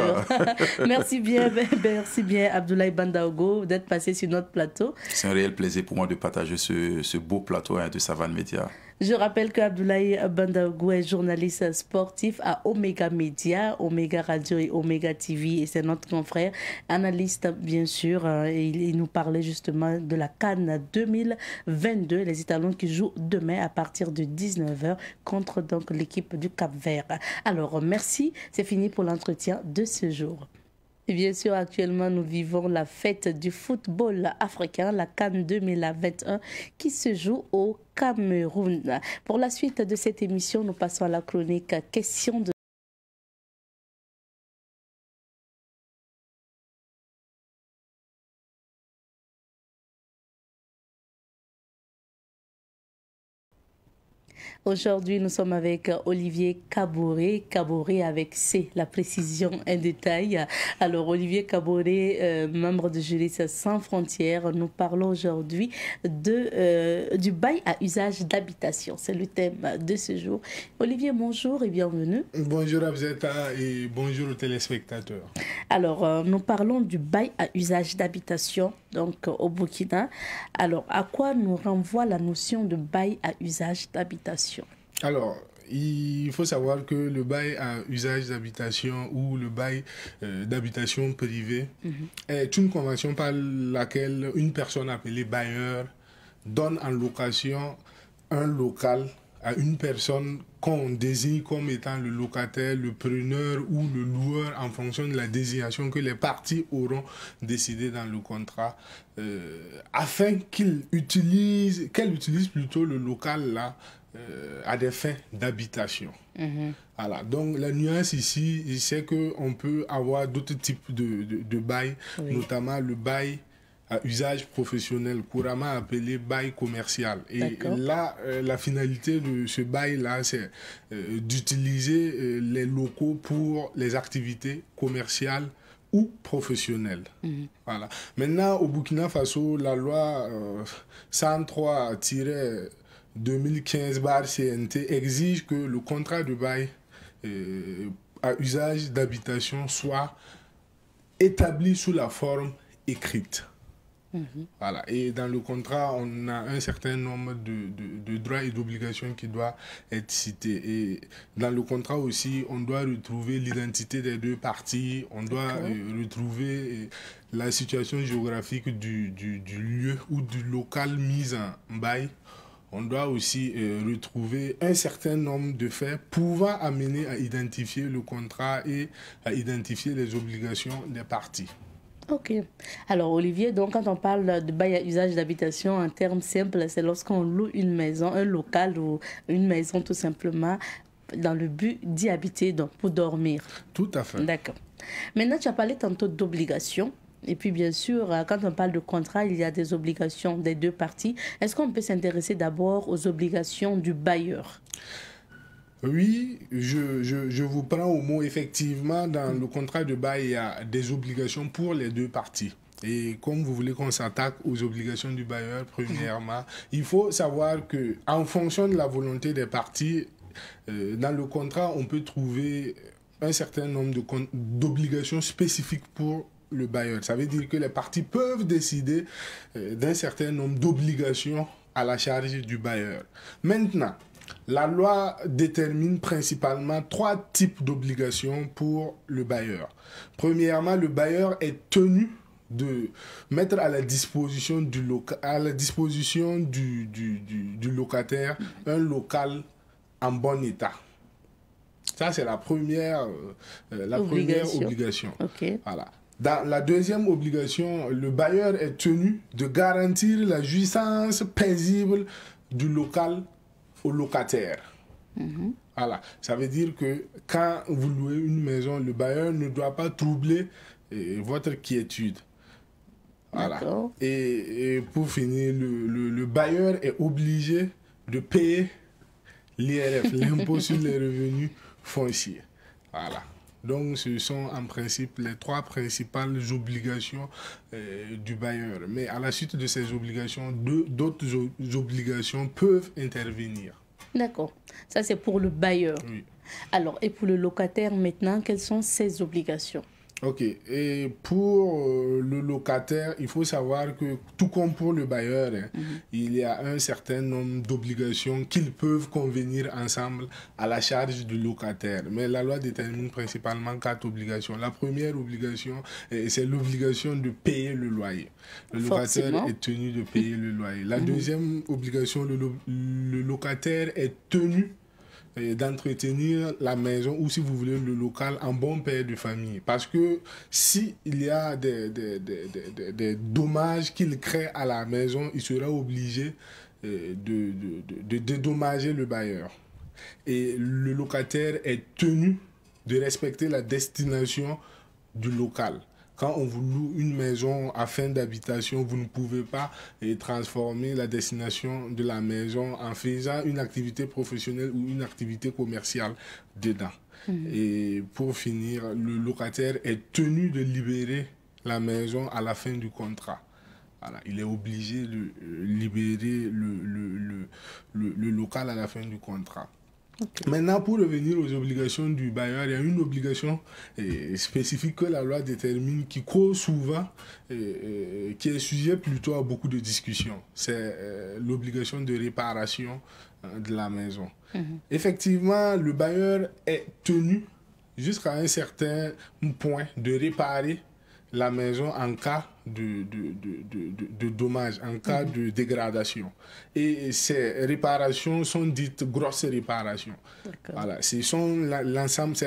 Merci bien, Abdoulaye Bandaogo, d'être passé sur notre plateau. C'est un réel plaisir pour moi de partager ce beau plateau de Savane Média. Je rappelle qu'Abdoulaye Bandaogo est journaliste sportif à Omega Média, Omega Radio et Omega TV. Et c'est notre confrère, analyste bien sûr. Et il nous parlait justement de la CAN 2022. Les étalons qui jouent demain à partir de 19h contre donc l'équipe du Cap-Vert. Alors merci, c'est fini pour l'entretien de ce jour. Et bien sûr, actuellement, nous vivons la fête du football africain, la CAN 2021, qui se joue au Cameroun. Pour la suite de cette émission, nous passons à la chronique Question de Aujourd'hui, nous sommes avec Olivier Kaboré. Kaboré avec C, la précision, un détail. Alors, Olivier Kaboré, membre de Juristes Sans Frontières, nous parlons aujourd'hui du bail à usage d'habitation. C'est le thème de ce jour. Olivier, bonjour et bienvenue. Bonjour Abzeta et bonjour aux téléspectateurs. Alors, nous parlons du bail à usage d'habitation, donc au Burkina. Alors, à quoi nous renvoie la notion de bail à usage d'habitation? Alors, il faut savoir que le bail à usage d'habitation ou le bail d'habitation privée est une convention par laquelle une personne appelée bailleur donne en location un local à une personne qu'on désigne comme étant le locataire, le preneur ou le loueur en fonction de la désignation que les parties auront décidé dans le contrat afin qu'elle utilise plutôt le local là à des fins d'habitation. Voilà. Donc la nuance ici, c'est qu'on peut avoir d'autres types de bail, notamment le bail à usage professionnel, couramment appelé bail commercial. Et là, la finalité de ce bail-là, c'est d'utiliser les locaux pour les activités commerciales ou professionnelles. Voilà. Maintenant, au Burkina Faso, la loi 103-2015/CNT exige que le contrat de bail à usage d'habitation soit établi sous la forme écrite. Voilà. Et dans le contrat, on a un certain nombre de droits et d'obligations qui doivent être cités. Et dans le contrat aussi, on doit retrouver l'identité des deux parties, on doit retrouver la situation géographique du lieu ou du local mis en bail. On doit aussi retrouver un certain nombre de faits pouvant amener à identifier le contrat et à identifier les obligations des parties. Ok. Alors Olivier, donc quand on parle de bail à usage d'habitation, en termes simples, c'est lorsqu'on loue une maison, un local ou une maison tout simplement, dans le but d'y habiter, donc pour dormir. Tout à fait. D'accord. Maintenant, tu as parlé tantôt d'obligations. Et puis, bien sûr, quand on parle de contrat, il y a des obligations des deux parties. Est-ce qu'on peut s'intéresser d'abord aux obligations du bailleur? Oui, je vous prends au mot. Effectivement, dans le contrat de bail, il y a des obligations pour les deux parties. Et comme vous voulez qu'on s'attaque aux obligations du bailleur, premièrement, il faut savoir que en fonction de la volonté des parties, dans le contrat, on peut trouver un certain nombre d'obligations spécifiques pour le bailleur. Ça veut dire que les parties peuvent décider d'un certain nombre d'obligations à la charge du bailleur. Maintenant, la loi détermine principalement 3 types d'obligations pour le bailleur. Premièrement, le bailleur est tenu de mettre à la disposition du locataire un local en bon état. Ça, c'est la première obligation. Okay. Voilà. Dans la deuxième obligation, le bailleur est tenu de garantir la jouissance paisible du local au locataire. Voilà. Ça veut dire que quand vous louez une maison, le bailleur ne doit pas troubler votre quiétude. Voilà. Et pour finir, le bailleur est obligé de payer l'IRF, l'impôt sur les revenus fonciers. Voilà. Donc, ce sont en principe les 3 principales obligations du bailleur. Mais à la suite de ces obligations, d'autres obligations peuvent intervenir. D'accord. Ça, c'est pour le bailleur. Oui. Alors, et pour le locataire, maintenant, quelles sont ses obligations? Ok. Et pour le locataire, il faut savoir que, tout comme pour le bailleur, il y a un certain nombre d'obligations qu'ils peuvent convenir ensemble à la charge du locataire. Mais la loi détermine principalement 4 obligations. La première obligation, c'est l'obligation de payer le loyer. Le locataire est tenu de payer le loyer. La deuxième obligation, le locataire est tenu d'entretenir la maison ou, si vous voulez, le local en bon père de famille. Parce que s'il y a des dommages qu'il crée à la maison, il sera obligé de dédommager le bailleur. Et le locataire est tenu de respecter la destination du local. Quand on vous loue une maison à fin d'habitation, vous ne pouvez pas transformer la destination de la maison en faisant une activité professionnelle ou une activité commerciale dedans. Et pour finir, le locataire est tenu de libérer la maison à la fin du contrat. Voilà, il est obligé de libérer le local à la fin du contrat. Okay. Maintenant, pour revenir aux obligations du bailleur, il y a une obligation spécifique que la loi détermine qui cause souvent, qui est sujet plutôt à beaucoup de discussions. C'est l'obligation de réparation de la maison. Effectivement, le bailleur est tenu jusqu'à un certain point de réparer la maison en cas de dommages, en cas de dégradation. Et ces réparations sont dites grosses réparations. Voilà, c'est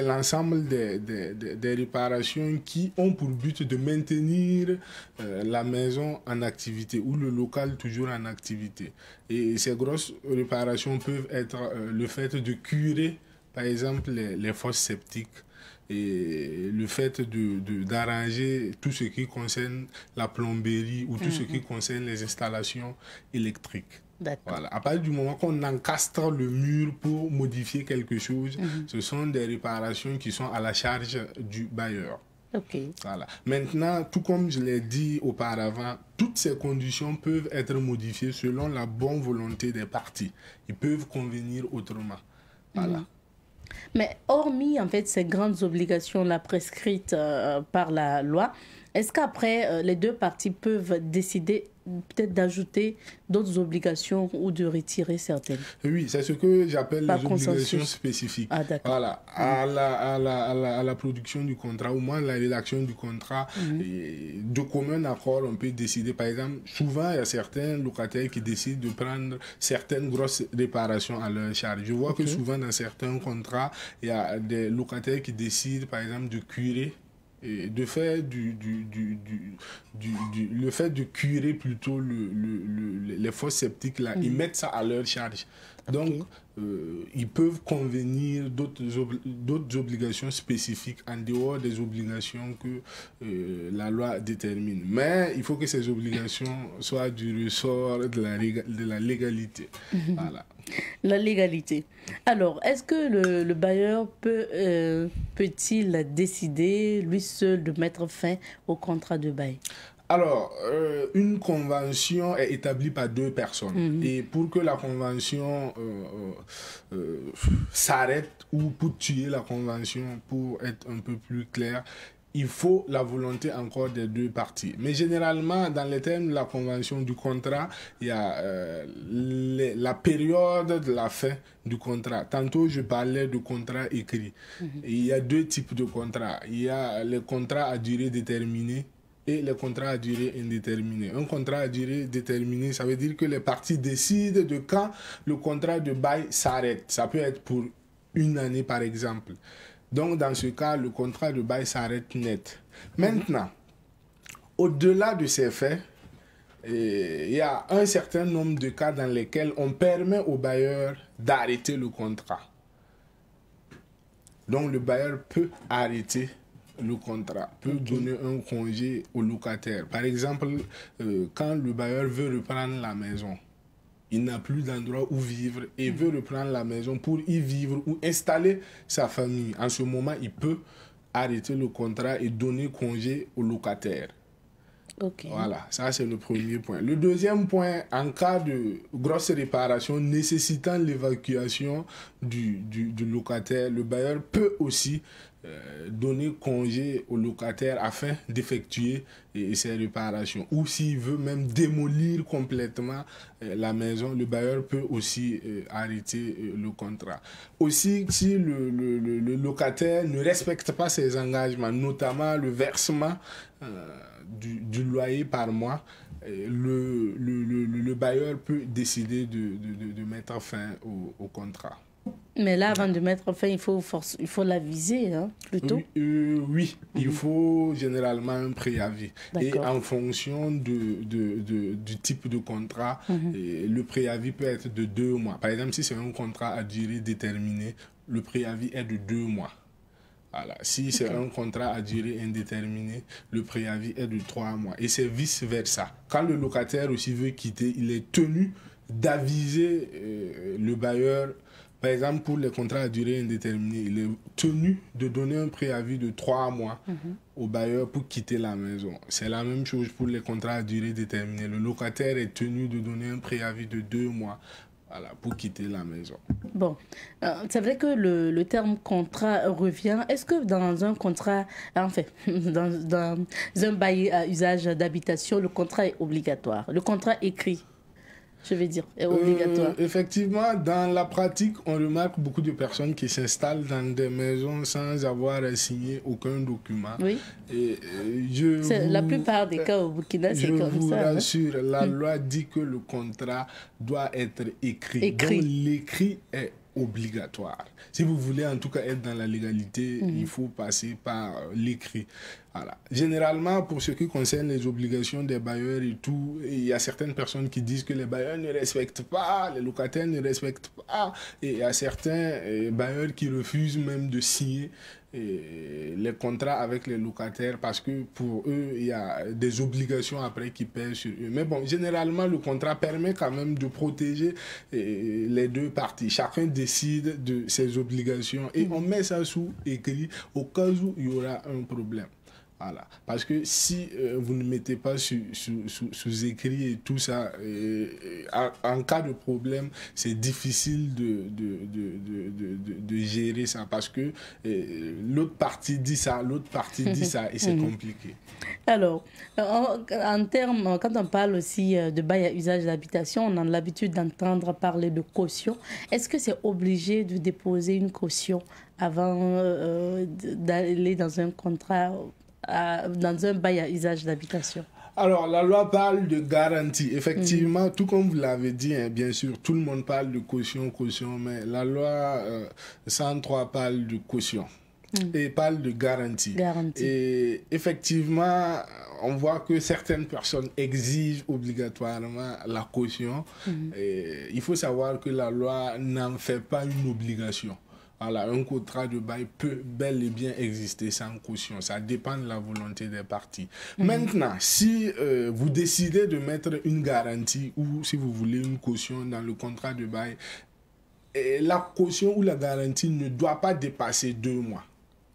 l'ensemble des réparations qui ont pour but de maintenir la maison en activité ou le local toujours en activité. Et ces grosses réparations peuvent être le fait de curer, par exemple, les fosses septiques, et le fait d'arranger tout ce qui concerne la plomberie ou tout ce qui concerne les installations électriques. Voilà. À partir du moment qu'on encastre le mur pour modifier quelque chose, ce sont des réparations qui sont à la charge du bailleur. Okay. Voilà. Maintenant, tout comme je l'ai dit auparavant, toutes ces conditions peuvent être modifiées selon la bonne volonté des parties. Ils peuvent convenir autrement. Voilà. Mais hormis en fait ces grandes obligations-là prescrites par la loi, est-ce qu'après les deux parties peuvent décider peut-être d'ajouter d'autres obligations ou de retirer certaines? Oui, c'est ce que j'appelle les obligations spécifiques. Ah, voilà, à la production du contrat, au moins la rédaction du contrat, de commun accord, on peut décider. Par exemple, souvent, il y a certains locataires qui décident de prendre certaines grosses réparations à leur charge. Je vois que souvent, dans certains contrats, il y a des locataires qui décident, par exemple, de curer, et de faire le fait de curer plutôt les fosses septiques là, ils mettent ça à leur charge. Donc ils peuvent convenir d'autres obligations spécifiques en dehors des obligations que la loi détermine. Mais il faut que ces obligations soient du ressort de la légalité. Voilà. La légalité. Alors, est-ce que le bailleur peut-il décider, lui seul, de mettre fin au contrat de bail? Alors, une convention est établie par deux personnes. Et pour que la convention s'arrête, ou pour tuer la convention, pour être un peu plus clair, il faut la volonté encore des deux parties. Mais généralement, dans les termes de la convention du contrat, il y a la période de la fin du contrat. Tantôt, je parlais de contrat écrit. Et il y a deux types de contrats. Il y a les contrats à durée déterminée et les contrats à durée indéterminée. Un contrat à durée déterminée, ça veut dire que les parties décident de quand le contrat de bail s'arrête. Ça peut être pour une année, par exemple. Donc, dans ce cas, le contrat de bail s'arrête net. Maintenant, au-delà de ces faits, il y a un certain nombre de cas dans lesquels on permet au bailleur d'arrêter le contrat. Donc, le bailleur peut arrêter le contrat, peut donner un congé au locataire. Par exemple, quand le bailleur veut reprendre la maison, il n'a plus d'endroit où vivre et veut reprendre la maison pour y vivre ou installer sa famille. En ce moment, il peut arrêter le contrat et donner congé au locataire. Okay. Voilà, ça c'est le premier point. Le deuxième point, en cas de grosse réparation nécessitant l'évacuation du locataire, le bailleur peut aussi donner congé au locataire afin d'effectuer ces réparations. Ou s'il veut même démolir complètement la maison, le bailleur peut aussi arrêter le contrat. Aussi, si le locataire ne respecte pas ses engagements, notamment le versement du loyer par mois, le bailleur peut décider de mettre fin au contrat. Mais là, avant de mettre fin, il faut l'aviser, hein, plutôt. Oui, il faut généralement un préavis. Et D'accord. en fonction du type de contrat, le préavis peut être de 2 mois. Par exemple, si c'est un contrat à durée déterminée, le préavis est de 2 mois. Voilà. Si c'est un contrat à durée indéterminée, le préavis est de 3 mois. Et c'est vice-versa. Quand le locataire aussi veut quitter, il est tenu d'aviser le bailleur. Par exemple, pour les contrats à durée indéterminée, il est tenu de donner un préavis de 3 mois au bailleur pour quitter la maison. C'est la même chose pour les contrats à durée déterminée. Le locataire est tenu de donner un préavis de 2 mois. Voilà, pour quitter la maison. Bon, c'est vrai que le terme contrat revient. Est-ce que dans un contrat, enfin, dans un bail à usage d'habitation, le contrat est obligatoire? Le contrat écrit, je vais dire, est obligatoire. Effectivement, dans la pratique, on remarque beaucoup de personnes qui s'installent dans des maisons sans avoir signé aucun document. Oui. Et la plupart des cas au Burkina, c'est comme ça. Je vous rassure, la loi dit que le contrat doit être écrit. Donc l'écrit est obligatoire. Si vous voulez en tout cas être dans la légalité, il faut passer par l'écrit. Voilà. Généralement, pour ce qui concerne les obligations des bailleurs et tout, il y a certaines personnes qui disent que les bailleurs ne respectent pas, les locataires ne respectent pas, et il y a certains bailleurs qui refusent même de signer les contrats avec les locataires parce que pour eux, il y a des obligations après qui pèsent sur eux. Mais bon, généralement, le contrat permet quand même de protéger les deux parties. Chacun décide de ses obligations et on met ça sous écrit au cas où il y aura un problème. Voilà. Parce que si vous ne mettez pas sous écrit et tout ça, en cas de problème, c'est difficile de gérer ça parce que l'autre partie dit ça, l'autre partie dit ça et c'est compliqué. Alors, en termes, quand on parle aussi de bail à usage d'habitation, on a l'habitude d'entendre parler de caution. Est-ce que c'est obligé de déposer une caution avant d'aller dans un contrat dans un bail à usage d'habitation? Alors, la loi parle de garantie. Effectivement, tout comme vous l'avez dit, hein, bien sûr, tout le monde parle de caution, mais la loi 103 parle de caution et parle de garantie. Et effectivement, on voit que certaines personnes exigent obligatoirement la caution. Et il faut savoir que la loi n'en fait pas une obligation. Voilà, un contrat de bail peut bel et bien exister sans caution. Ça dépend de la volonté des parties. Maintenant, si vous décidez de mettre une garantie ou si vous voulez une caution dans le contrat de bail, la caution ou la garantie ne doit pas dépasser 2 mois.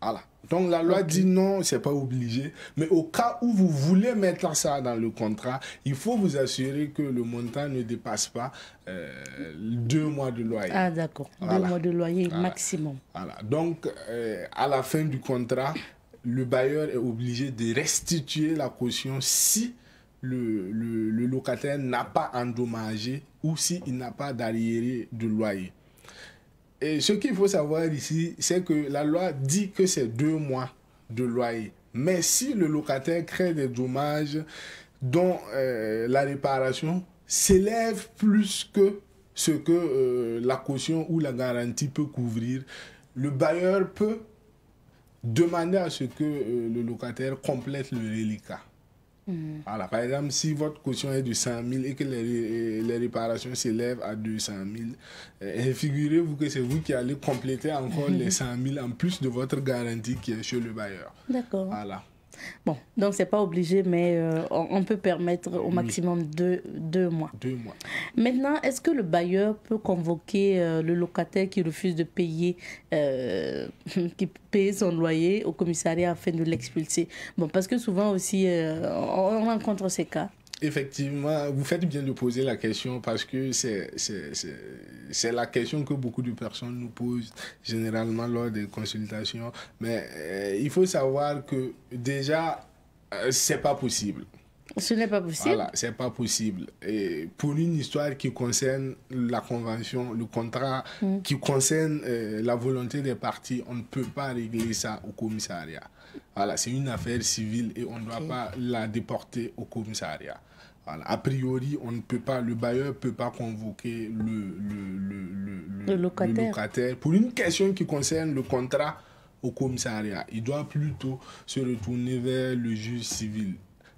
Voilà. Donc la loi dit non, c'est pas obligé. Mais au cas où vous voulez mettre ça dans le contrat, il faut vous assurer que le montant ne dépasse pas 2 mois de loyer. Ah d'accord, voilà. 2 mois de loyer maximum. Voilà. Donc à la fin du contrat, le bailleur est obligé de restituer la caution si le locataire n'a pas endommagé ou s'il n'a pas d'arriéré de loyer. Et ce qu'il faut savoir ici, c'est que la loi dit que c'est 2 mois de loyer. Mais si le locataire crée des dommages dont la réparation s'élève plus que ce que la caution ou la garantie peut couvrir, le bailleur peut demander à ce que le locataire complète le reliquat. Voilà, par exemple, si votre caution est de 100 000 et que les réparations s'élèvent à 200 000, figurez-vous que c'est vous qui allez compléter encore les 100 000 en plus de votre garantie qui est chez le bailleur. D'accord. Voilà. Bon, donc c'est pas obligé, mais on peut permettre au maximum 2 mois. 2 mois. Maintenant, est-ce que le bailleur peut convoquer le locataire qui refuse de payer, qui paye son loyer au commissariat afin de l'expulser? Bon, parce que souvent aussi, on rencontre ces cas. Effectivement, vous faites bien de poser la question parce que c'est la question que beaucoup de personnes nous posent généralement lors des consultations. Mais il faut savoir que déjà, c'est pas possible. Ce n'est pas possible? Voilà, c'est pas possible. Et pour une histoire qui concerne la convention, le contrat, qui concerne la volonté des parties, on ne peut pas régler ça au commissariat. Voilà, c'est une affaire civile et on ne doit pas la déporter au commissariat. Voilà. A priori, on ne peut pas, le bailleur ne peut pas convoquer le locataire pour une question qui concerne le contrat au commissariat. Il doit plutôt se retourner vers le juge civil.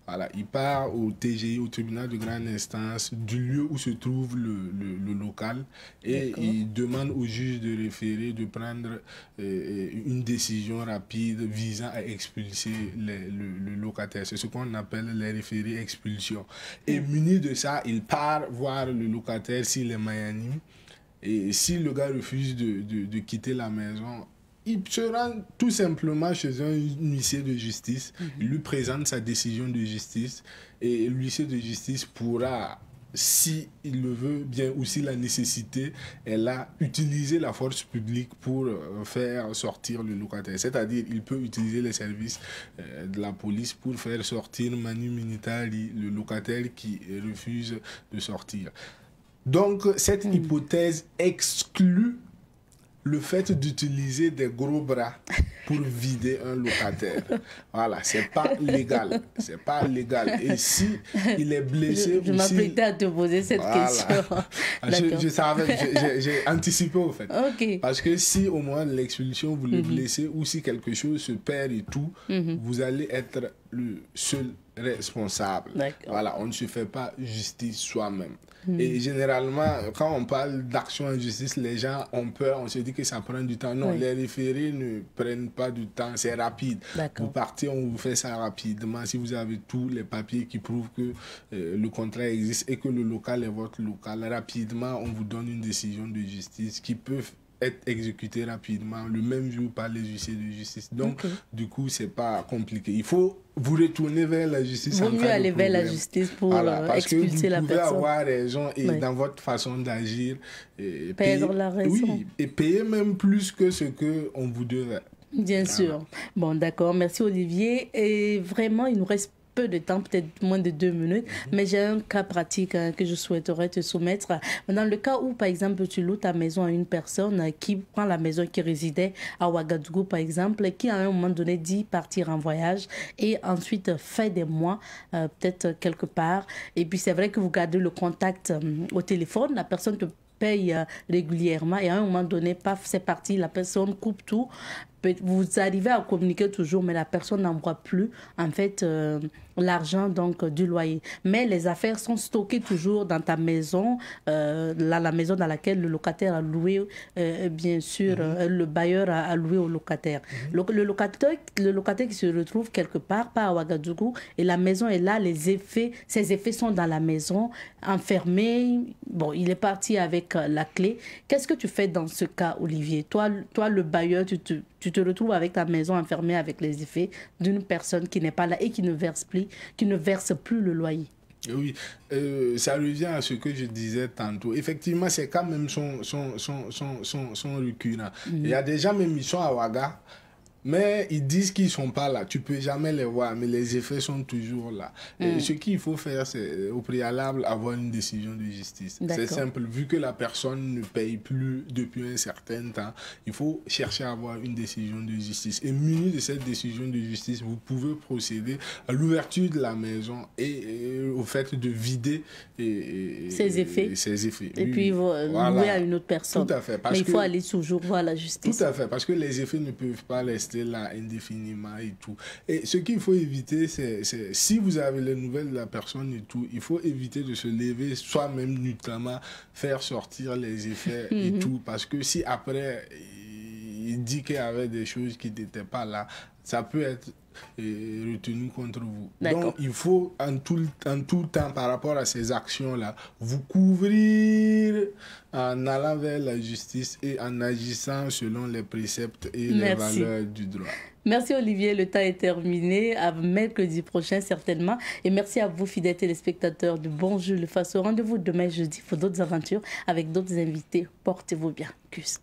Voilà, il part au TGI, au tribunal de grande instance, du lieu où se trouve le local, et il demande au juge de référé de prendre une décision rapide visant à expulser le locataire. C'est ce qu'on appelle les référés expulsion. Et muni de ça, il part voir le locataire s'il est magnanime, et si le gars refuse de quitter la maison, il se rend tout simplement chez un huissier de justice, il lui présente sa décision de justice, et l'huissier de justice pourra, si il le veut bien ou si la nécessité est là, utiliser la force publique pour faire sortir le locataire. C'est-à-dire, il peut utiliser les services de la police pour faire sortir manu militari le locataire qui refuse de sortir. Donc, cette hypothèse exclut le fait d'utiliser des gros bras pour vider un locataire. Voilà, c'est pas légal. C'est pas légal. Et si il est blessé... Je m'apprêtais à te poser cette question. Je savais, j'ai anticipé au fait. Parce que si au moins l'expulsion, vous le blessez, ou si quelque chose se perd et tout, vous allez être le seul responsable. Voilà, on ne se fait pas justice soi-même. Et généralement, quand on parle d'action en justice, les gens ont peur, on se dit que ça prend du temps. Non, les référés ne prennent pas du temps, c'est rapide. Vous partez, on vous fait ça rapidement. Si vous avez tous les papiers qui prouvent que le contrat existe et que le local est votre local, rapidement, on vous donne une décision de justice qui peut être exécutée rapidement, le même jour par les huissiers de justice. Donc, du coup, c'est pas compliqué. Il faut vous retourner vers la justice. Il vaut mieux aller vers la justice pour expulser la personne. Parce que vous pouvez avoir raison et dans votre façon d'agir, perdre la raison. Oui, et payer même plus que ce qu'on vous devait. Bien sûr. Bon, d'accord. Merci Olivier. Et vraiment, il nous reste peu de temps, peut-être moins de 2 minutes, mais j'ai un cas pratique que je souhaiterais te soumettre. Dans le cas où, par exemple, tu loues ta maison à une personne qui prend la maison, qui résidait à Ouagadougou, par exemple, et qui à un moment donné dit partir en voyage et ensuite fait des mois, peut-être quelque part, et puis c'est vrai que vous gardez le contact au téléphone, la personne te paye régulièrement et à un moment donné, paf, c'est parti, la personne coupe tout. Vous arrivez à communiquer toujours, mais la personne n'envoie plus, en fait, l'argent donc du loyer. Mais les affaires sont stockées toujours dans ta maison, la maison dans laquelle le locataire a loué, bien sûr, le bailleur a loué au locataire. Le locataire qui se retrouve quelque part, pas à Ouagadougou, et la maison est là, ses effets sont dans la maison, enfermés. Bon, il est parti avec la clé. Qu'est-ce que tu fais dans ce cas, Olivier? Toi, le bailleur, tu te retrouves avec ta maison enfermée avec les effets d'une personne qui n'est pas là et qui ne verse plus le loyer. Oui, ça revient à ce que je disais tantôt. Effectivement, ces cas même sont récurrents. Il y a des gens même, ils sont à Ouaga, mais ils disent qu'ils ne sont pas là. Tu ne peux jamais les voir, mais les effets sont toujours là. Et ce qu'il faut faire, c'est au préalable avoir une décision de justice. C'est simple. Vu que la personne ne paye plus depuis un certain temps, il faut chercher à avoir une décision de justice. Et muni de cette décision de justice, vous pouvez procéder à l'ouverture de la maison et au fait de vider ses effets. Et puis louer à une autre personne. Tout à fait. Mais il faut aller toujours voir la justice. Tout à fait. Parce que les effets ne peuvent pas rester là indéfiniment et tout. Et ce qu'il faut éviter, c'est si vous avez les nouvelles de la personne et tout, il faut éviter de se lever soi-même nuitamment, faire sortir les effets et tout, parce que si après il dit qu'il y avait des choses qui n'étaient pas là, ça peut être retenu contre vous. Donc il faut en tout temps par rapport à ces actions-là, vous couvrir en allant vers la justice et en agissant selon les préceptes et les valeurs du droit. Merci Olivier, le temps est terminé. À mercredi prochain certainement. Et merci à vous fidèles téléspectateurs de Bonjour le Faso. Rendez-vous demain jeudi pour d'autres aventures avec d'autres invités. Portez-vous bien. Cuss.